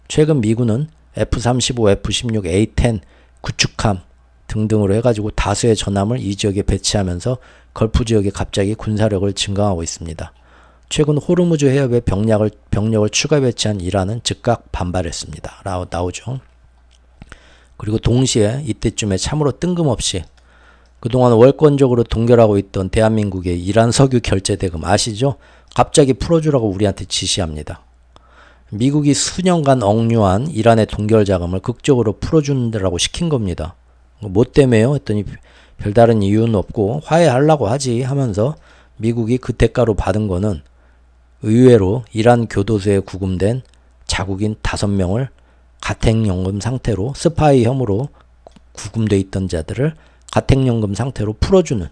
최근 미군은 F-35, F-16, A-10 구축함 등등으로 해가지고 다수의 전함을 이 지역에 배치하면서 걸프 지역에 갑자기 군사력을 증강하고 있습니다. 최근 호르무즈 해협에 병력을 추가 배치한 이란은 즉각 반발했습니다. 라고 나오죠. 그리고 동시에 이때쯤에 참으로 뜬금없이 그동안 월권적으로 동결하고 있던 대한민국의 이란 석유 결제 대금 아시죠? 갑자기 풀어주라고 우리한테 지시합니다. 미국이 수년간 억류한 이란의 동결 자금을 극적으로 풀어주느라고 시킨 겁니다. 뭐 때문에요? 했더니 별다른 이유는 없고 화해하려고 하지 하면서 미국이 그 대가로 받은 거는 의외로 이란 교도소에 구금된 자국인 5명을 가택연금 상태로 스파이 혐의로 구금돼 있던 자들을 가택연금 상태로 풀어주는,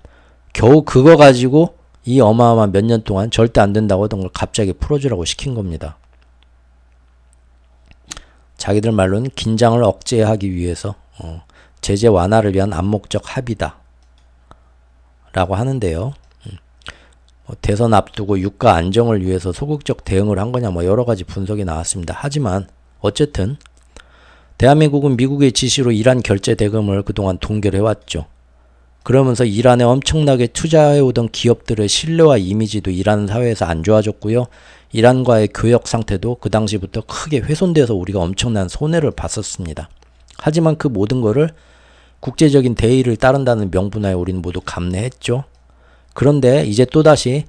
겨우 그거 가지고 이 어마어마한 몇 년 동안 절대 안 된다고 하던 걸 갑자기 풀어주라고 시킨 겁니다. 자기들 말로는 긴장을 억제하기 위해서 제재 완화를 위한 암묵적 합의다 라고 하는데요. 대선 앞두고 유가 안정을 위해서 소극적 대응을 한 거냐 뭐 여러 가지 분석이 나왔습니다. 하지만 어쨌든 대한민국은 미국의 지시로 이란 결제 대금을 그동안 동결해왔죠. 그러면서 이란에 엄청나게 투자해오던 기업들의 신뢰와 이미지도 이란 사회에서 안 좋아졌고요. 이란과의 교역 상태도 그 당시부터 크게 훼손돼서 우리가 엄청난 손해를 봤었습니다. 하지만 그 모든 거를 국제적인 대의를 따른다는 명분하에 우리는 모두 감내했죠. 그런데 이제 또다시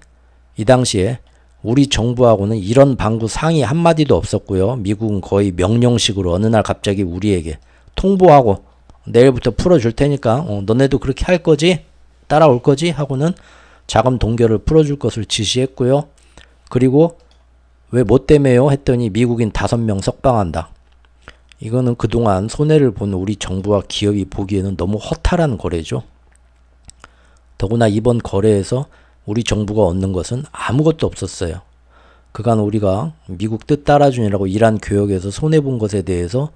이 당시에 우리 정부하고는 이런 방구 상의 한마디도 없었고요. 미국은 거의 명령식으로 어느 날 갑자기 우리에게 통보하고 내일부터 풀어줄 테니까 너네도 그렇게 할 거지? 따라올 거지? 하고는 자금 동결을 풀어줄 것을 지시했고요. 그리고 왜 뭐 때문에요? 했더니 미국인 5명 석방한다. 이거는 그동안 손해를 본 우리 정부와 기업이 보기에는 너무 허탈한 거래죠. 더구나 이번 거래에서 우리 정부가 얻는 것은 아무것도 없었어요. 그간 우리가 미국 뜻 따라주느라고 이란 교역에서 손해본 것에 대해서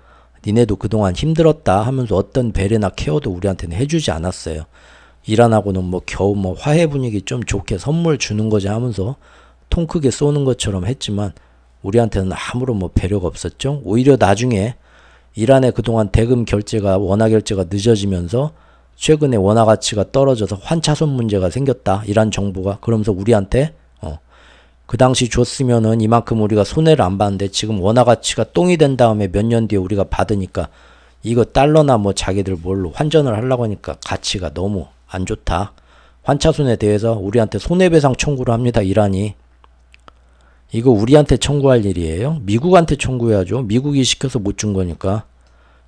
니네도 그동안 힘들었다 하면서 어떤 배려나 케어도 우리한테는 해주지 않았어요. 이란하고는 뭐 겨우 뭐 화해 분위기 좀 좋게 선물 주는 거지 하면서 통 크게 쏘는 것처럼 했지만 우리한테는 아무런 뭐 배려가 없었죠. 오히려 나중에 이란의 그동안 대금 결제가 원화 결제가 늦어지면서 최근에 원화 가치가 떨어져서 환차손 문제가 생겼다. 이란 정부가. 그러면서 우리한테 그 당시 줬으면은 이만큼 우리가 손해를 안 봤는데 지금 원화 가치가 똥이 된 다음에 몇 년 뒤에 우리가 받으니까 이거 달러나 뭐 자기들 뭘로 환전을 하려고 하니까 가치가 너무 안 좋다. 환차손에 대해서 우리한테 손해배상 청구를 합니다. 이란이. 이거 우리한테 청구할 일이에요? 미국한테 청구해야죠. 미국이 시켜서 못 준 거니까.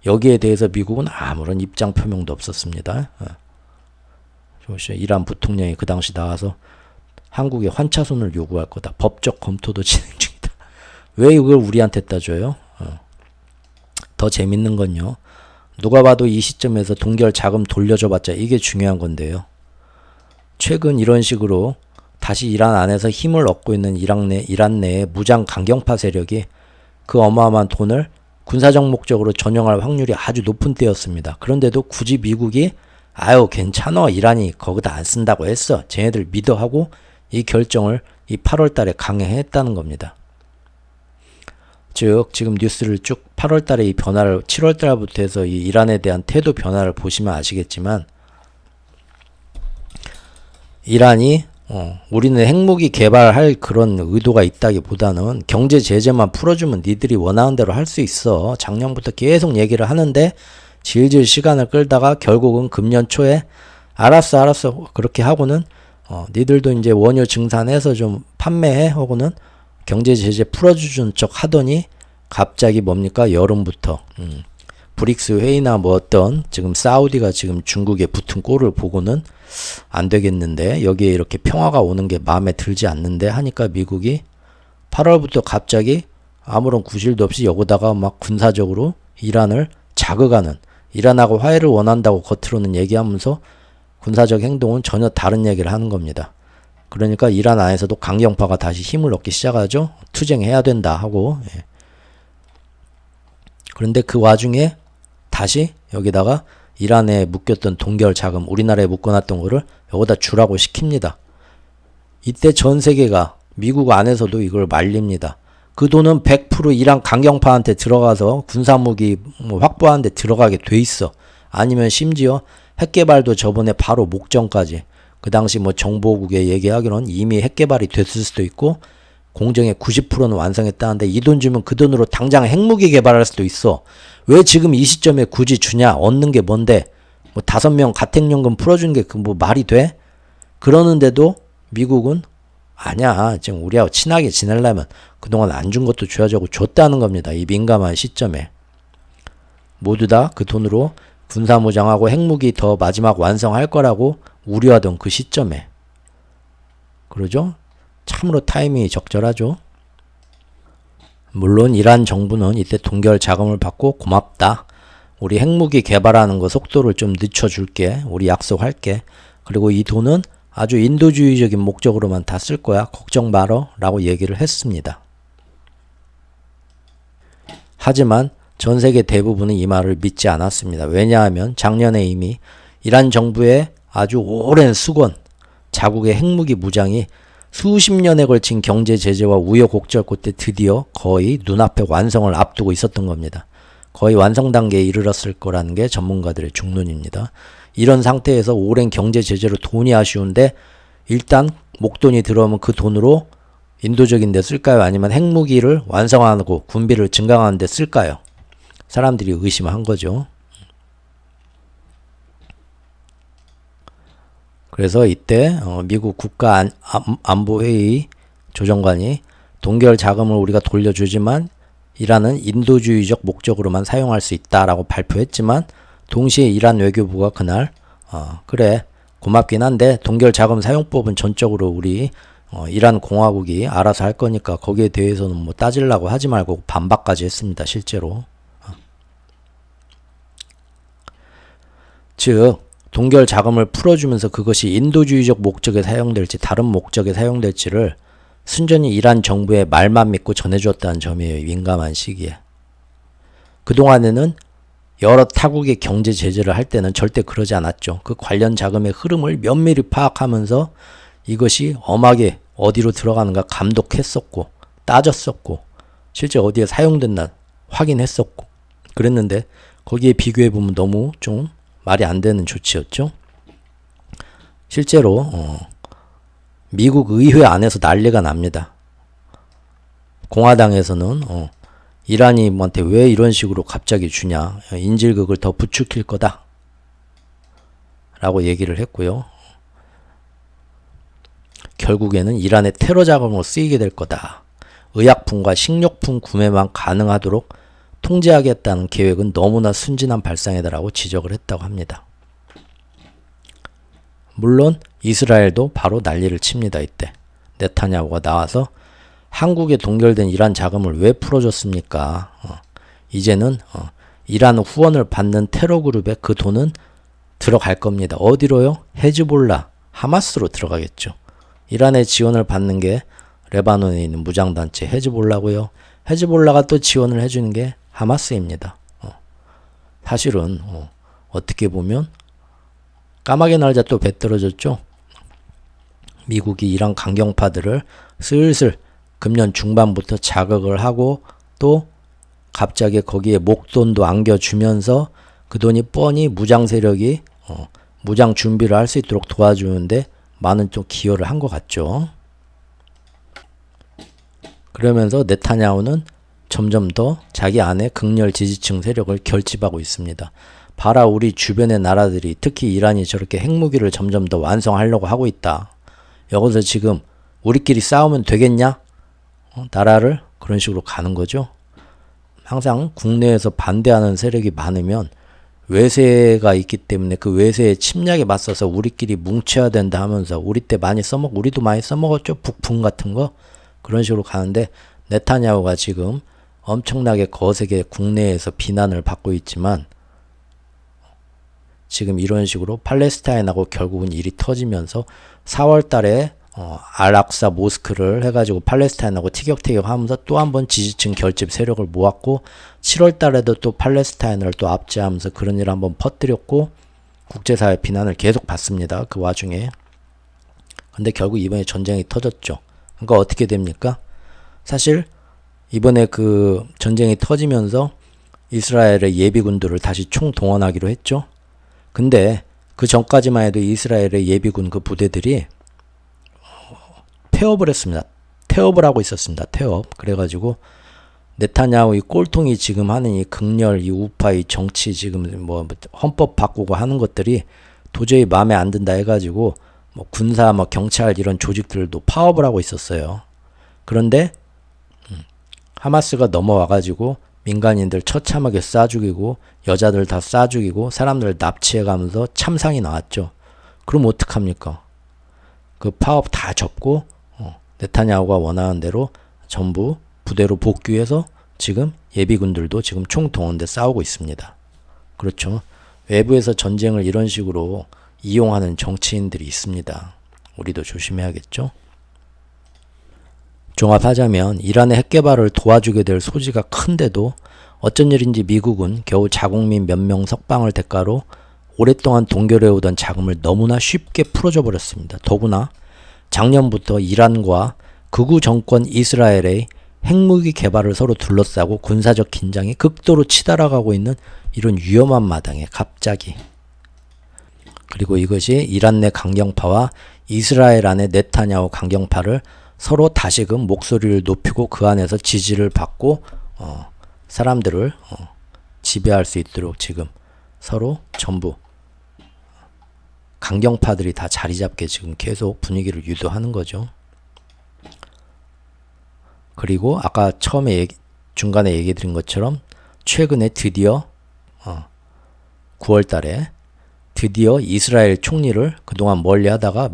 여기에 대해서 미국은 아무런 입장 표명도 없었습니다. 이란 부통령이 그 당시 나와서 한국에 환차손을 요구할 거다. 법적 검토도 진행 중이다. 왜 이걸 우리한테 따져요? 더 재밌는 건요. 누가 봐도 이 시점에서 동결 자금 돌려줘봤자 이게 중요한 건데요. 최근 이런 식으로 다시 이란 안에서 힘을 얻고 있는 이란 내의 무장 강경파 세력이 그 어마어마한 돈을 군사적 목적으로 전용할 확률이 아주 높은 때였습니다. 그런데도 굳이 미국이 아유 괜찮아 이란이 거기다 안 쓴다고 했어. 쟤네들 믿어 하고 이 결정을 이 8월 달에 강행했다는 겁니다. 즉 지금 뉴스를 쭉 8월 달에 이 변화를 7월 달부터 해서 이 이란에 대한 태도 변화를 보시면 아시겠지만 이란이 우리는 핵무기 개발할 그런 의도가 있다기보다는 경제 제재만 풀어주면 니들이 원하는 대로 할 수 있어. 작년부터 계속 얘기를 하는데 질질 시간을 끌다가 결국은 금년 초에 알았어 그렇게 하고는 니들도 이제 원유 증산해서 좀 판매해 하고는 경제 제재 풀어주는 척 하더니 갑자기 뭡니까 여름부터 브릭스 회의나 뭐 어떤 지금 사우디가 지금 중국에 붙은 꼴을 보고는 안 되겠는데 여기에 이렇게 평화가 오는 게 마음에 들지 않는데 하니까 미국이 8월부터 갑자기 아무런 구실도 없이 여기다가 막 군사적으로 이란을 자극하는 이란하고 화해를 원한다고 겉으로는 얘기하면서 군사적 행동은 전혀 다른 얘기를 하는 겁니다. 그러니까 이란 안에서도 강경파가 다시 힘을 얻기 시작하죠. 투쟁해야 된다 하고 그런데 그 와중에 다시 여기다가 이란에 묶였던 동결 자금 우리나라에 묶어놨던 거를 여기다 주라고 시킵니다. 이때 전 세계가 미국 안에서도 이걸 말립니다. 그 돈은 100% 이란 강경파한테 들어가서 군사무기 확보하는 데 들어가게 돼 있어. 아니면 심지어 핵 개발도 저번에 바로 목전까지 그 당시 뭐 정보국에 얘기하기로는 이미 핵 개발이 됐을 수도 있고 공정의 90%는 완성했다는데 이 돈 주면 그 돈으로 당장 핵무기 개발할 수도 있어. 왜 지금 이 시점에 굳이 주냐? 얻는 게 뭔데? 뭐 5명 가택연금 풀어주는 게 그 뭐 말이 돼? 그러는데도 미국은 아니야. 지금 우리하고 친하게 지내려면 그동안 안 준 것도 줘야지 줬다는 겁니다. 이 민감한 시점에. 모두 다 그 돈으로 군사무장하고 핵무기 더 마지막 완성할 거라고 우려하던 그 시점에. 그러죠? 참으로 타이밍이 적절하죠. 물론 이란 정부는 이때 동결 자금을 받고 고맙다. 우리 핵무기 개발하는 거 속도를 좀 늦춰줄게. 우리 약속할게. 그리고 이 돈은 아주 인도주의적인 목적으로만 다 쓸 거야. 걱정 말어. 라고 얘기를 했습니다. 하지만 전 세계 대부분은 이 말을 믿지 않았습니다. 왜냐하면 작년에 이미 이란 정부의 아주 오랜 수건, 자국의 핵무기 무장이 수십 년에 걸친 경제 제재와 우여곡절 끝에 드디어 거의 눈앞에 완성을 앞두고 있었던 겁니다. 거의 완성 단계에 이르렀을 거라는 게 전문가들의 중론입니다. 이런 상태에서 오랜 경제 제재로 돈이 아쉬운데 일단 목돈이 들어오면 그 돈으로 인도적인 데 쓸까요? 아니면 핵무기를 완성하고 군비를 증강하는 데 쓸까요? 사람들이 의심한 거죠. 그래서 이때 미국 국가안보회의 조정관이 동결 자금을 우리가 돌려주지만 이란은 인도주의적 목적으로만 사용할 수 있다라고 발표했지만 동시에 이란 외교부가 그날 그래 고맙긴 한데 동결 자금 사용법은 전적으로 우리 이란 공화국이 알아서 할 거니까 거기에 대해서는 뭐 따지려고 하지 말고 반박까지 했습니다. 실제로. 즉 동결 자금을 풀어주면서 그것이 인도주의적 목적에 사용될지 다른 목적에 사용될지를 순전히 이란 정부의 말만 믿고 전해주었다는 점이에요. 민감한 시기에. 그동안에는 여러 타국의 경제 제재를 할 때는 절대 그러지 않았죠. 그 관련 자금의 흐름을 면밀히 파악하면서 이것이 엄하게 어디로 들어가는가 감독했었고 따졌었고 실제 어디에 사용됐나 확인했었고 그랬는데 거기에 비교해보면 너무 좀 말이 안 되는 조치였죠. 실제로 미국 의회 안에서 난리가 납니다. 공화당에서는 이란이한테 왜 이런 식으로 갑자기 주냐. 인질극을 더 부추길 거다. 라고 얘기를 했고요. 결국에는 이란의 테러 자금으로 쓰이게 될 거다. 의약품과 식료품 구매만 가능하도록 통제하겠다는 계획은 너무나 순진한 발상이다라고 지적을 했다고 합니다. 물론 이스라엘도 바로 난리를 칩니다. 이때 네타냐후가 나와서 한국에 동결된 이란 자금을 왜 풀어줬습니까? 이제는 이란 후원을 받는 테러 그룹에 그 돈은 들어갈 겁니다. 어디로요? 헤즈볼라, 하마스로 들어가겠죠. 이란의 지원을 받는 게 레바논에 있는 무장단체 헤즈볼라고요. 헤즈볼라가 또 지원을 해주는 게 하마스입니다. 사실은 어떻게 보면 까마귀 날자 또 배 떨어졌죠. 미국이 이란 강경파들을 슬슬 금년 중반부터 자극을 하고 또 갑자기 거기에 목돈도 안겨주면서 그 돈이 뻔히 무장 세력이 무장 준비를 할 수 있도록 도와주는데 많은 좀 기여를 한 것 같죠. 그러면서 네타냐후는 점점 더 자기 안에 극렬 지지층 세력을 결집하고 있습니다. 봐라 우리 주변의 나라들이 특히 이란이 저렇게 핵무기를 점점 더 완성하려고 하고 있다. 여기서 지금 우리끼리 싸우면 되겠냐? 나라를 그런 식으로 가는 거죠. 항상 국내에서 반대하는 세력이 많으면 외세가 있기 때문에 그 외세의 침략에 맞서서 우리끼리 뭉쳐야 된다 하면서 우리도 많이 써먹었죠. 북풍 같은 거. 그런 식으로 가는데 네타냐후가 지금 엄청나게 거세게 국내에서 비난을 받고 있지만 지금 이런 식으로 팔레스타인하고 결국은 일이 터지면서 4월 달에 알악사 모스크를 해가지고 팔레스타인하고 티격태격하면서 또 한 번 지지층 결집 세력을 모았고 7월 달에도 또 팔레스타인을 또 압제하면서 그런 일을 한번 퍼뜨렸고 국제사회 비난을 계속 받습니다. 그 와중에. 근데 결국 이번에 전쟁이 터졌죠. 그러니까 어떻게 됩니까? 사실 이번에 그 전쟁이 터지면서 이스라엘의 예비군들을 다시 총동원하기로 했죠. 근데 그 전까지만 해도 이스라엘의 예비군 그 부대들이 태업을 했습니다. 태업을 하고 있었습니다. 태업. 그래가지고 네타냐후 이 꼴통이 지금 하는 이 극렬, 이 우파, 이 정치 지금 뭐 헌법 바꾸고 하는 것들이 도저히 마음에 안 든다 해가지고 뭐 군사, 뭐 경찰 이런 조직들도 파업을 하고 있었어요. 그런데 하마스가 넘어와가지고 민간인들 처참하게 쏴 죽이고 여자들 다 쏴 죽이고 사람들 납치해가면서 참상이 나왔죠. 그럼 어떡합니까? 그 파업 다 접고 네타냐후가 원하는 대로 전부 부대로 복귀해서 지금 예비군들도 지금 총동원돼 싸우고 있습니다. 그렇죠. 외부에서 전쟁을 이런 식으로 이용하는 정치인들이 있습니다. 우리도 조심해야겠죠. 종합하자면 이란의 핵개발을 도와주게 될 소지가 큰데도 어쩐 일인지 미국은 겨우 자국민 몇 명 석방을 대가로 오랫동안 동결해오던 자금을 너무나 쉽게 풀어줘 버렸습니다. 더구나 작년부터 이란과 극우 정권 이스라엘의 핵무기 개발을 서로 둘러싸고 군사적 긴장이 극도로 치달아가고 있는 이런 위험한 마당에 갑자기, 그리고 이것이 이란 내 강경파와 이스라엘 안의 네타냐후 강경파를 서로 다시금 목소리를 높이고 그 안에서 지지를 받고 사람들을 지배할 수 있도록 지금 서로 전부 강경파들이 다 자리 잡게 지금 계속 분위기를 유도하는 거죠. 그리고 아까 처음에 중간에 얘기 드린 것처럼 최근에 드디어 9월 달에 드디어 이스라엘 총리를 그동안 멀리 하다가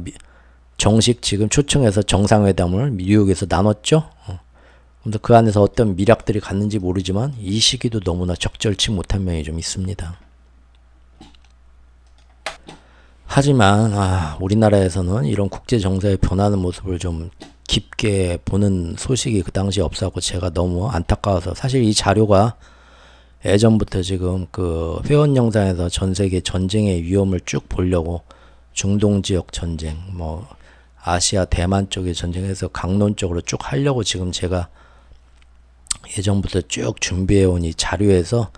정식 지금 초청해서 정상회담을 뉴욕에서 나눴죠. 근데 그 안에서 어떤 미락들이 갔는지 모르지만 이 시기도 너무나 적절치 못한 면이 좀 있습니다. 하지만 우리나라에서는 이런 국제 정세의 변하는 모습을 좀 깊게 보는 소식이 그 당시에 없었고 제가 너무 안타까워서, 사실 이 자료가 예전부터 지금 그 회원 영상에서 전 세계 전쟁의 위험을 쭉 보려고 중동 지역 전쟁, 뭐 아시아 대만 쪽의 전쟁에서 강론적으로 쭉 하려고 지금 제가 예전부터 쭉 준비해온 이 자료에서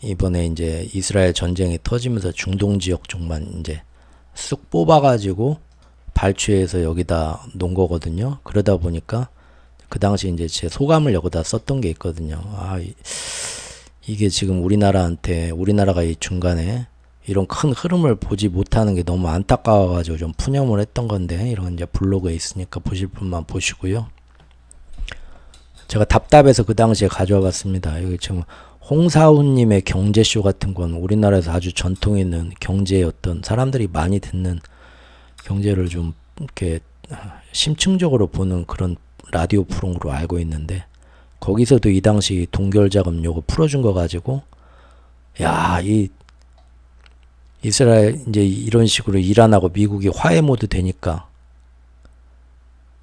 이번에 이제 이스라엘 전쟁이 터지면서 중동 지역 쪽만 이제 쑥 뽑아가지고 발췌해서 여기다 놓은 거거든요. 그러다 보니까 그 당시 이제 제 소감을 여기다 썼던 게 있거든요. 이게 지금 우리나라가 이 중간에 이런 큰 흐름을 보지 못하는 게 너무 안타까워가지고 좀 푸념을 했던 건데, 이런 이제 블로그에 있으니까 보실 분만 보시고요. 제가 답답해서 그 당시에 가져와 봤습니다. 여기 지금 홍사훈님의 경제쇼 같은 건 우리나라에서 아주 전통 있는 경제의 어떤 사람들이 많이 듣는 경제를 좀 이렇게 심층적으로 보는 그런 라디오 프로그램으로 알고 있는데, 거기서도 이 당시 동결자금 요거 풀어준 거 가지고 이 이스라엘 이제 이런 식으로 이란하고 미국이 화해 모드 되니까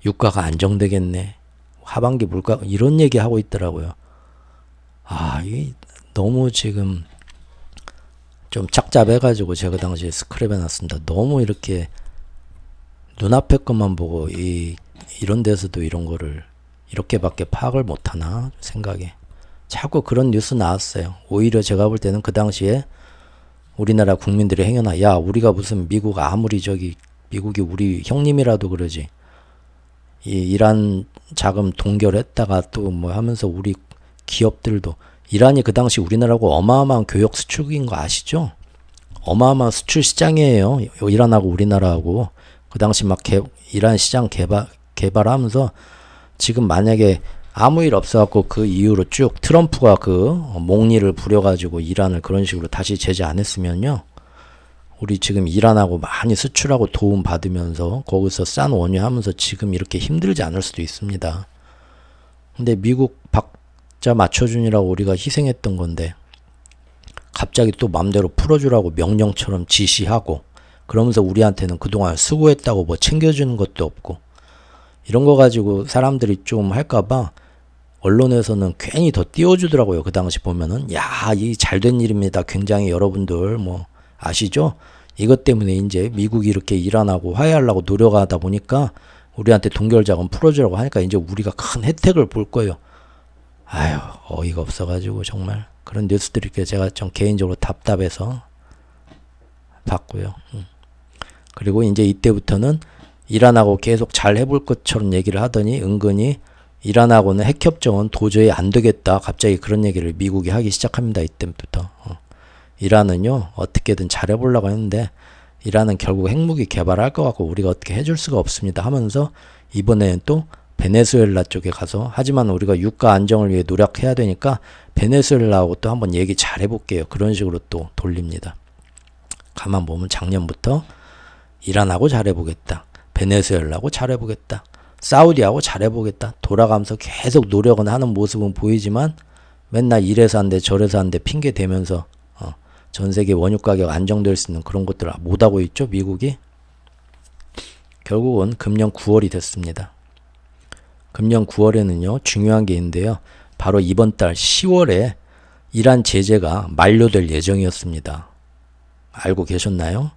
유가가 안정되겠네, 하반기 물가 이런 얘기 하고 있더라고요. 이 너무 지금 좀 착잡해가지고 제가 그 당시에 스크랩 해놨습니다. 너무 이렇게 눈앞의 것만 보고 이런 데서도 이런 거를 이렇게밖에 파악을 못하나 생각에 자꾸 그런 뉴스 나왔어요. 오히려 제가 볼 때는 그 당시에 우리나라 국민들의 행여나 우리가 무슨 미국이 우리 형님이라도 그러지, 이 이란 자금 동결했다가 또 뭐 하면서 우리 기업들도, 이란이 그 당시 우리나라하고 어마어마한 교역 수출국인 거 아시죠? 어마어마한 수출 시장이에요. 이란하고 우리나라하고. 그 당시 막 이란 시장 개발하면서 지금 만약에 아무 일 없어갖고 그 이후로 쭉 트럼프가 그 몽리를 부려가지고 이란을 그런 식으로 다시 제재 안 했으면요, 우리 지금 이란하고 많이 수출하고 도움 받으면서 거기서 싼 원유 하면서 지금 이렇게 힘들지 않을 수도 있습니다. 근데 미국 박자 맞춰주느라고 우리가 희생했던 건데 갑자기 또 맘대로 풀어주라고 명령처럼 지시하고, 그러면서 우리한테는 그동안 수고했다고 뭐 챙겨주는 것도 없고, 이런 거 가지고 사람들이 좀 할까봐 언론에서는 괜히 더 띄워주더라고요. 그 당시 보면은 이 잘된 일입니다. 굉장히 여러분들 뭐 아시죠? 이것 때문에 이제 미국이 이렇게 이란하고 화해하려고 노력하다 보니까 우리한테 동결자금 풀어주라고 하니까 이제 우리가 큰 혜택을 볼 거예요. 어이가 없어가지고 정말 그런 뉴스들이 제가 좀 개인적으로 답답해서 아팠고요. 그리고 이제 이때부터는 이란하고 계속 잘 해볼 것처럼 얘기를 하더니 은근히 이란하고는 핵협정은 도저히 안 되겠다. 갑자기 그런 얘기를 미국이 하기 시작합니다. 이때부터. 이란은요 어떻게든 잘 해보려고 했는데 이란은 결국 핵무기 개발할 것 같고 우리가 어떻게 해줄 수가 없습니다 하면서 이번에는 또 베네수엘라 쪽에 가서 하지만 우리가 유가 안정을 위해 노력해야 되니까 베네수엘라하고 또 한번 얘기 잘 해볼게요. 그런 식으로 또 돌립니다. 가만 보면 작년부터 이란하고 잘해보겠다. 베네수엘라하고 잘해보겠다. 사우디하고 잘해보겠다. 돌아가면서 계속 노력은 하는 모습은 보이지만 맨날 이래서 안 돼 저래서 안 돼 핑계 대면서 전세계 원유 가격 안정될 수 있는 그런 것들을 못하고 있죠. 미국이. 결국은 금년 9월이 됐습니다. 금년 9월에는요. 중요한 게 있는데요. 바로 이번 달 10월에 이란 제재가 만료될 예정이었습니다. 알고 계셨나요?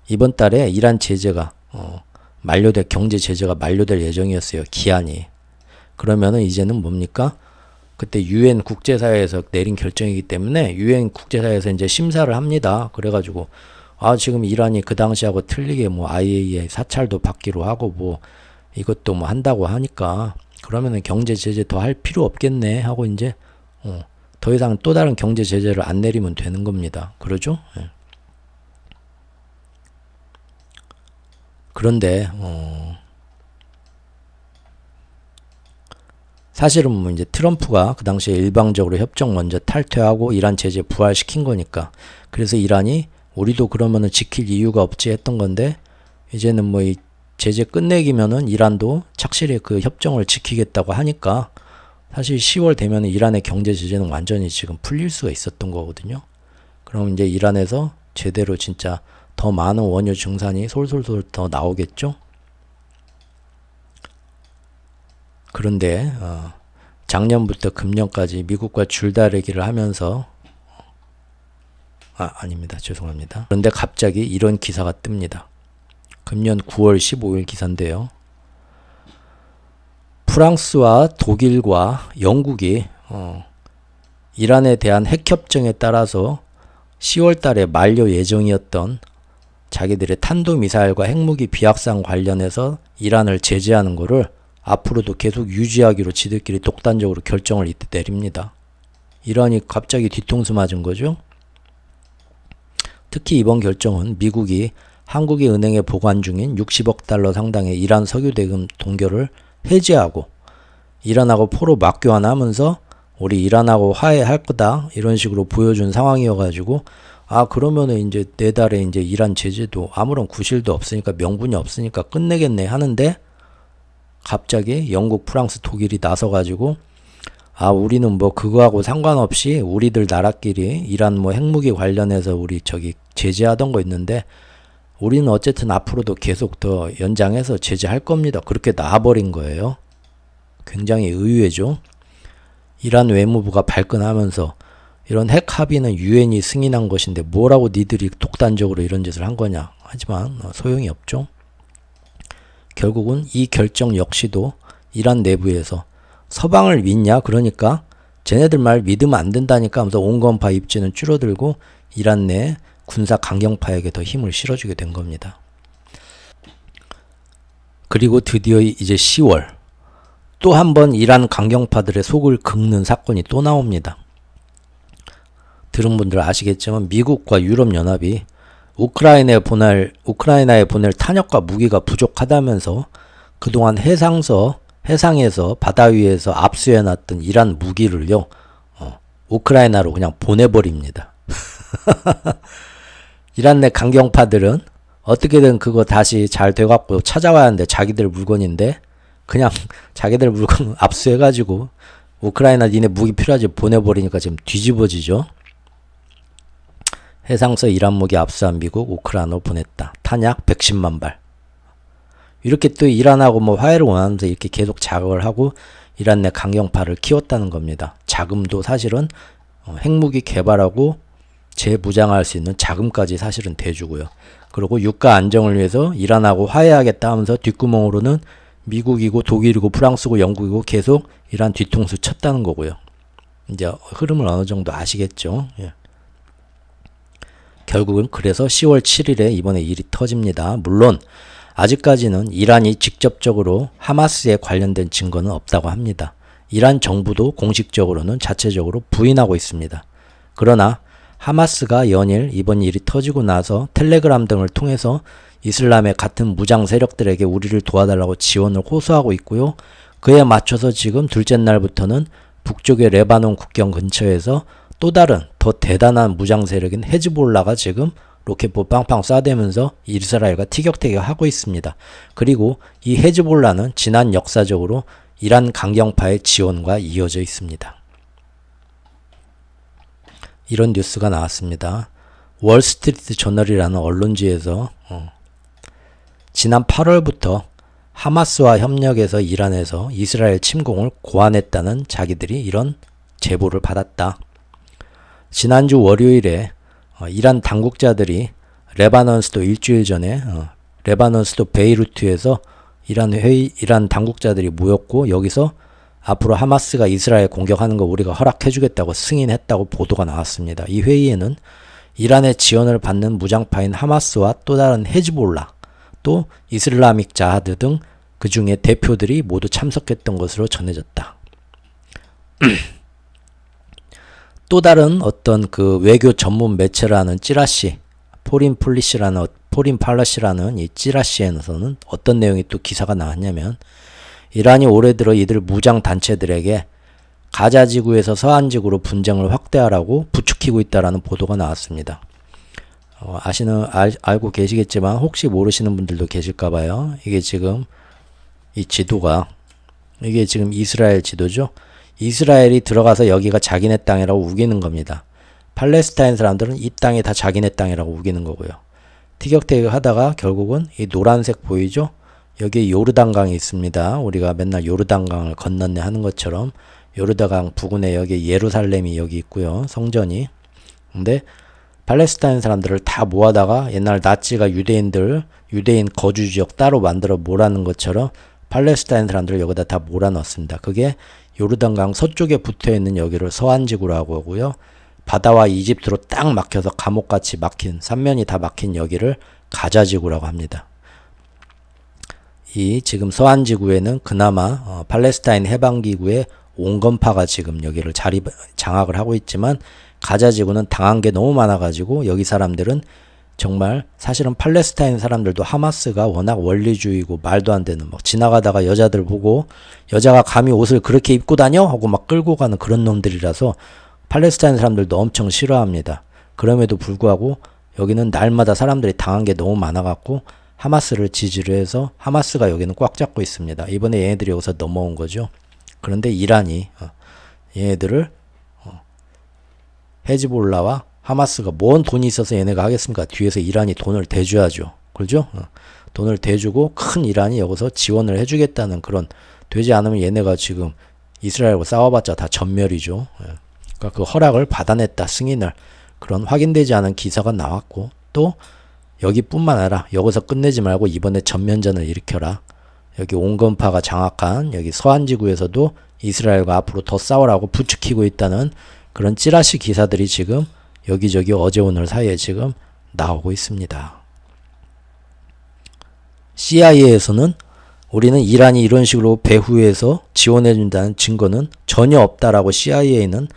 이번 달에 이란 제재가 경제 제재가 만료될 예정이었어요. 기한이. 그러면은 이제는 뭡니까? 그때 유엔 국제사회에서 내린 결정이기 때문에 유엔 국제사회에서 이제 심사를 합니다. 그래가지고 지금 이란이 그 당시하고 틀리게 뭐 IAEA 사찰도 받기로 하고 뭐 이것도 뭐 한다고 하니까 그러면은 경제 제재 더 할 필요 없겠네 하고 이제 더 이상 또 다른 경제 제재를 안 내리면 되는 겁니다. 그러죠? 예. 그런데 사실은 뭐 이제 트럼프가 그 당시에 일방적으로 협정 먼저 탈퇴하고 이란 제재 부활시킨 거니까 그래서 이란이 우리도 그러면은 지킬 이유가 없지 했던 건데 이제는 뭐 이 제재 끝내기면은 이란도 착실히 그 협정을 지키겠다고 하니까 사실 10월 되면은 이란의 경제 제재는 완전히 지금 풀릴 수가 있었던 거거든요. 그럼 이제 이란에서 제대로 진짜 더 많은 원유 증산이 솔솔솔 더 나오겠죠. 그런데 작년부터 금년까지 미국과 줄다리기를 하면서 아닙니다. 죄송합니다. 그런데 갑자기 이런 기사가 뜹니다. 금년 9월 15일 기사인데요. 프랑스와 독일과 영국이 이란에 대한 핵협정에 따라서 10월 달에 만료 예정이었던 자기들의 탄도미사일과 핵무기 비확산 관련해서 이란을 제재하는 거를 앞으로도 계속 유지하기로 지들끼리 독단적으로 결정을 이때 내립니다. 이란이 갑자기 뒤통수 맞은 거죠. 특히 이번 결정은 미국이 한국의 은행에 보관 중인 60억 달러 상당의 이란 석유 대금 동결을 해지하고 이란하고 포로 맞교환하면서 우리 이란하고 화해할 거다 이런 식으로 보여준 상황이어가지고 그러면은 이제 내달에 이제 이란 제재도 아무런 구실도 없으니까 명분이 없으니까 끝내겠네 하는데 갑자기 영국, 프랑스, 독일이 나서가지고 우리는 뭐 그거하고 상관없이 우리들 나라끼리 이란 뭐 핵무기 관련해서 우리 저기 제재하던 거 있는데 우리는 어쨌든 앞으로도 계속 더 연장해서 제재할 겁니다. 그렇게 나와버린 거예요. 굉장히 의외죠. 이란 외무부가 발끈하면서 이런 핵 합의는 유엔이 승인한 것인데 뭐라고 니들이 독단적으로 이런 짓을 한 거냐. 하지만 소용이 없죠. 결국은 이 결정 역시도 이란 내부에서 서방을 믿냐? 그러니까 쟤네들 말 믿으면 안 된다니까 하면서 온건파 입지는 줄어들고 이란 내 군사 강경파에게 더 힘을 실어주게 된 겁니다. 그리고 드디어 이제 10월 또 한 번 이란 강경파들의 속을 긁는 사건이 또 나옵니다. 들은 분들 아시겠지만 미국과 유럽연합이 우크라이나에 보낼 탄약과 무기가 부족하다면서 그동안 해상에서 바다 위에서 압수해놨던 이란 무기를요 우크라이나로 그냥 보내버립니다. 이란 내 강경파들은 어떻게든 그거 다시 잘 돼갖고 찾아와야 하는데 자기들 물건인데 그냥 자기들 물건 압수해가지고 우크라이나 니네 무기 필요하지 보내버리니까 지금 뒤집어지죠. 해상서 이란 무기 압수한 미국 우크라이나로 보냈다. 탄약 110만 발. 이렇게 또 이란하고 뭐 화해를 원하면서 이렇게 계속 자극을 하고 이란 내 강경파를 키웠다는 겁니다. 자금도 사실은 핵무기 개발하고 재무장할 수 있는 자금까지 사실은 대주고요. 그리고 유가 안정을 위해서 이란하고 화해하겠다 하면서 뒷구멍으로는 미국이고 독일이고 프랑스고 영국이고 계속 이란 뒤통수 쳤다는 거고요. 이제 흐름을 어느 정도 아시겠죠. 예. 결국은 그래서 10월 7일에 이번에 일이 터집니다. 물론 아직까지는 이란이 직접적으로 하마스에 관련된 증거는 없다고 합니다. 이란 정부도 공식적으로는 자체적으로 부인하고 있습니다. 그러나 하마스가 연일 이번 일이 터지고 나서 텔레그램 등을 통해서 이슬람의 같은 무장 세력들에게 우리를 도와달라고 지원을 호소하고 있고요. 그에 맞춰서 지금 둘째 날부터는 북쪽의 레바논 국경 근처에서 또 다른 더 대단한 무장 세력인 헤즈볼라가 지금 로켓포 빵빵 쏴대면서 이스라엘과 티격태격하고 있습니다. 그리고 이 헤즈볼라는 지난 역사적으로 이란 강경파의 지원과 이어져 있습니다. 이런 뉴스가 나왔습니다. 월스트리트 저널이라는 언론지에서 지난 8월부터 하마스와 협력해서 이란에서 이스라엘 침공을 고안했다는 자기들이 이런 제보를 받았다. 지난주 월요일에 이란 당국자들이 레바논 수도 일주일 전에 레바논 수도 베이루트에서 이란 당국자들이 모였고 여기서 앞으로 하마스가 이스라엘 공격하는 거 우리가 허락해주겠다고 승인했다고 보도가 나왔습니다. 이 회의에는 이란의 지원을 받는 무장파인 하마스와 또 다른 헤즈볼라, 또 이슬라믹 자하드 등 그 중에 대표들이 모두 참석했던 것으로 전해졌다. 또 다른 어떤 그 외교 전문 매체라는 찌라시, 포린 팔러시라는 이 찌라시에서는 어떤 내용이 또 기사가 나왔냐면 이란이 올해 들어 이들 무장 단체들에게 가자 지구에서 서한 지구로 분쟁을 확대하라고 부추기고 있다라는 보도가 나왔습니다. 알고 계시겠지만 혹시 모르시는 분들도 계실까 봐요. 이게 지금 이 지도가 이게 지금 이스라엘 지도죠. 이스라엘이 들어가서 여기가 자기네 땅이라고 우기는 겁니다. 팔레스타인 사람들은 이 땅이 다 자기네 땅이라고 우기는 거고요. 티격태격 하다가 결국은 이 노란색 보이죠? 여기에 요르단강이 있습니다. 우리가 맨날 요르단강을 건넜네 하는 것처럼 요르단강 부근에 여기 예루살렘이 여기 있고요. 성전이. 근데 팔레스타인 사람들을 다 모아다가 옛날 나치가 유대인 거주 지역 따로 만들어 모라는 것처럼 팔레스타인 사람들을 여기다 다 몰아넣습니다. 그게 요르단강 서쪽에 붙어있는 여기를 서한지구라고 하고요. 바다와 이집트로 딱 막혀서 감옥같이 막힌, 삼면이 다 막힌 여기를 가자지구라고 합니다. 이 지금 서한지구에는 그나마 팔레스타인 해방기구의 온건파가 지금 여기를 장악을 하고 있지만 가자지구는 당한 게 너무 많아가지고 여기 사람들은 정말 사실은 팔레스타인 사람들도 하마스가 워낙 원리주의고 말도 안 되는 막 지나가다가 여자들 보고 여자가 감히 옷을 그렇게 입고 다녀? 하고 막 끌고 가는 그런 놈들이라서 팔레스타인 사람들도 엄청 싫어합니다. 그럼에도 불구하고 여기는 날마다 사람들이 당한 게 너무 많아갖고 하마스를 지지를 해서 하마스가 여기는 꽉 잡고 있습니다. 이번에 얘네들이 여기서 넘어온 거죠. 그런데 이란이 얘네들을 헤즈볼라와 하마스가 뭔 돈이 있어서 얘네가 하겠습니까? 뒤에서 이란이 돈을 대줘야죠. 그렇죠? 돈을 대주고 큰 이란이 여기서 지원을 해주겠다는 그런, 되지 않으면 얘네가 지금 이스라엘과 싸워봤자 다 전멸이죠. 그러니까 그 허락을 받아냈다, 승인을. 그런 확인되지 않은 기사가 나왔고, 또 여기뿐만 아니라 여기서 끝내지 말고 이번에 전면전을 일으켜라. 여기 온건파가 장악한 여기 서한지구에서도 이스라엘과 앞으로 더 싸우라고 부추기고 있다는 그런 찌라시 기사들이 지금 여기저기 어제 오늘 사이에 지금 나오고 있습니다. CIA에서는 우리는 이란이 이런 식으로 배후에서 지원해준다는 증거는 전혀 없다라고 CIA는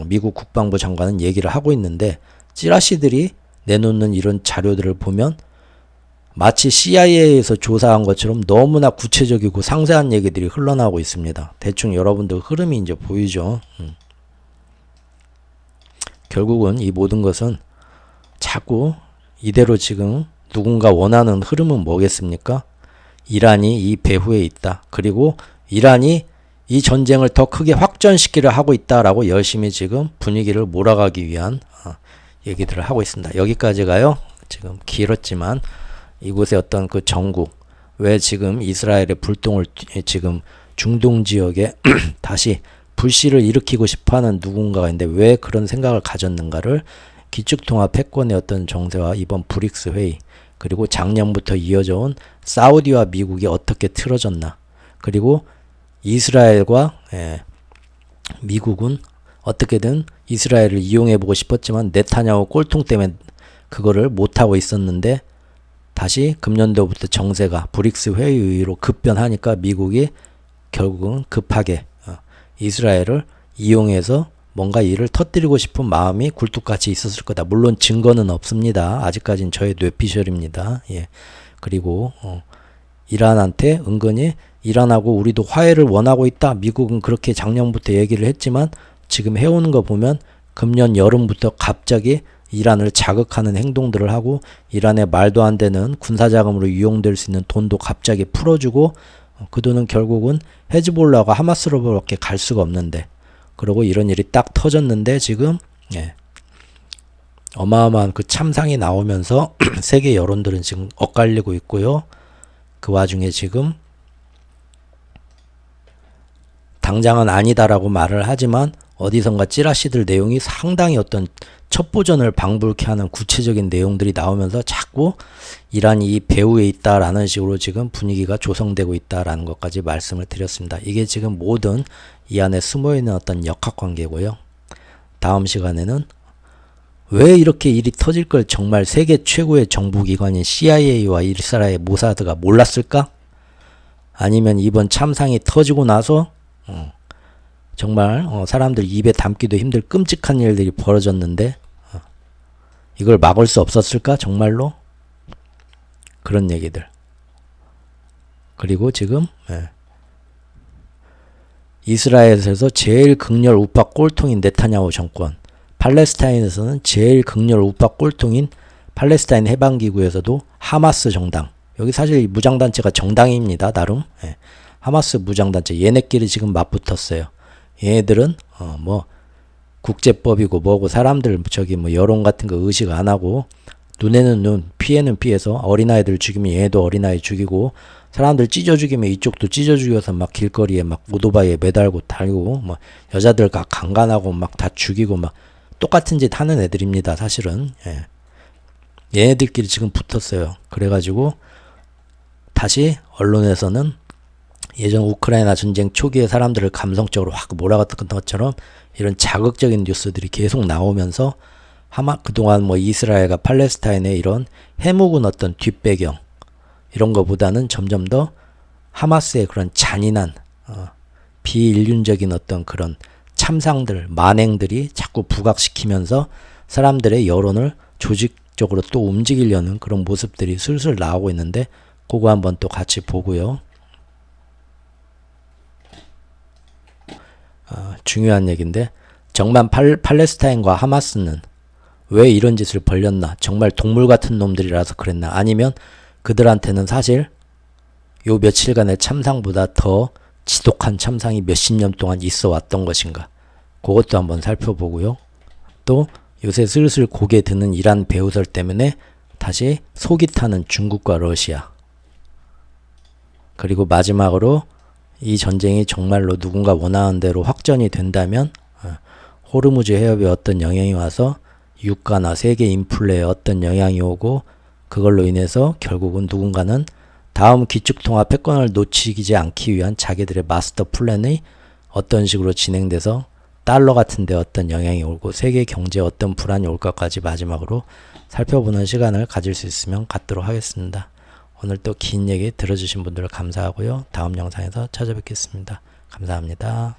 미국 국방부 장관은 얘기를 하고 있는데, 찌라시들이 내놓는 이런 자료들을 보면 마치 CIA에서 조사한 것처럼 너무나 구체적이고 상세한 얘기들이 흘러나오고 있습니다. 대충 여러분들 흐름이 이제 보이죠. 결국은 이 모든 것은 자꾸 이대로 지금 누군가 원하는 흐름은 뭐겠습니까? 이란이 이 배후에 있다. 그리고 이란이 이 전쟁을 더 크게 확전시키려 하고 있다라고 열심히 지금 분위기를 몰아가기 위한 얘기들을 하고 있습니다. 여기까지가요. 지금 길었지만 이곳의 어떤 그 정국, 왜 지금 이스라엘의 불똥을 지금 중동 지역에 다시 불씨를 일으키고 싶어하는 누군가가 있는데 왜 그런 생각을 가졌는가를 기축통합 패권의 어떤 정세와 이번 브릭스 회의, 그리고 작년부터 이어져 온 사우디와 미국이 어떻게 틀어졌나, 그리고 이스라엘과 미국은 어떻게든 이스라엘을 이용해보고 싶었지만 네타냐후 꼴통 때문에 그거를 못하고 있었는데 다시 금년도부터 정세가 브릭스 회의 이후로 급변하니까 미국이 결국은 급하게 이스라엘을 이용해서 뭔가 일을 터뜨리고 싶은 마음이 굴뚝같이 있었을 거다. 물론 증거는 없습니다. 아직까지는 저의 뇌피셜입니다. 예. 그리고 이란한테 은근히 이란하고 우리도 화해를 원하고 있다. 미국은 그렇게 작년부터 얘기를 했지만 지금 해오는 거 보면 금년 여름부터 갑자기 이란을 자극하는 행동들을 하고 이란의 말도 안 되는 군사자금으로 이용될 수 있는 돈도 갑자기 풀어주고 그 돈은 결국은 헤즈볼라가 하마스로밖에 갈 수가 없는데 그리고 이런 일이 딱 터졌는데 지금 어마어마한 그 참상이 나오면서 세계 여론들은 지금 엇갈리고 있고요. 그 와중에 지금 당장은 아니다라고 말을 하지만 어디선가 찌라시들 내용이 상당히 어떤 첩보전을 방불케 하는 구체적인 내용들이 나오면서 자꾸 이란이 이 배후에 있다라는 식으로 지금 분위기가 조성되고 있다라는 것까지 말씀을 드렸습니다. 이게 지금 모든 이 안에 숨어있는 어떤 역학관계고요. 다음 시간에는 왜 이렇게 일이 터질 걸 정말 세계 최고의 정보기관인 CIA와 이스라엘 모사드가 몰랐을까? 아니면 이번 참상이 터지고 나서 정말 사람들 입에 담기도 힘들 끔찍한 일들이 벌어졌는데 이걸 막을 수 없었을까? 정말로? 그런 얘기들. 그리고 지금 이스라엘에서 제일 극렬 우파 꼴통인 네타냐후 정권, 팔레스타인에서는 제일 극렬 우파 꼴통인 팔레스타인 해방기구에서도 하마스 정당, 여기 사실 무장단체가 정당입니다. 나름 하마스 무장단체, 얘네끼리 지금 맞붙었어요. 얘네들은 뭐 국제법이고 뭐고 사람들 저기 뭐 여론 같은 거 의식 안 하고 눈에는 눈, 피해는 피해서 어린아이들 죽이면 얘도 어린아이 죽이고 사람들 찢어 죽이면 이쪽도 찢어 죽여서 막 길거리에 막 오토바이에 매달고 달고 뭐 여자들 다 강간하고 막 다 죽이고 막 똑같은 짓 하는 애들입니다. 사실은 얘네들끼리 지금 붙었어요. 그래가지고 다시 언론에서는 예전 우크라이나 전쟁 초기에 사람들을 감성적으로 확 몰아갔던 것처럼 이런 자극적인 뉴스들이 계속 나오면서 그동안 뭐 이스라엘과 팔레스타인의 이런 해묵은 어떤 뒷배경 이런 거보다는 점점 더 하마스의 그런 잔인한 비인륜적인 어떤 그런 참상들, 만행들이 자꾸 부각시키면서 사람들의 여론을 조직적으로 또 움직이려는 그런 모습들이 슬슬 나오고 있는데 그거 한번 또 같이 보고요. 중요한 얘기인데 정말 팔레스타인과 하마스는 왜 이런 짓을 벌였나? 정말 동물 같은 놈들이라서 그랬나? 아니면 그들한테는 사실 요 며칠간의 참상보다 더 지독한 참상이 몇십 년 동안 있어 왔던 것인가? 그것도 한번 살펴보고요. 또 요새 슬슬 고개 드는 이란 배후설 때문에 다시 속이 타는 중국과 러시아. 그리고 마지막으로 이 전쟁이 정말로 누군가 원하는 대로 확전이 된다면 호르무즈 해협에 어떤 영향이 와서 유가나 세계 인플레에 어떤 영향이 오고 그걸로 인해서 결국은 누군가는 다음 기축통화 패권을 놓치지 않기 위한 자기들의 마스터 플랜이 어떤 식으로 진행돼서 달러 같은 데 어떤 영향이 오고 세계 경제에 어떤 불안이 올까까지 마지막으로 살펴보는 시간을 가질 수 있으면 갖도록 하겠습니다. 오늘 또 긴 얘기 들어주신 분들 감사하고요. 다음 영상에서 찾아뵙겠습니다. 감사합니다.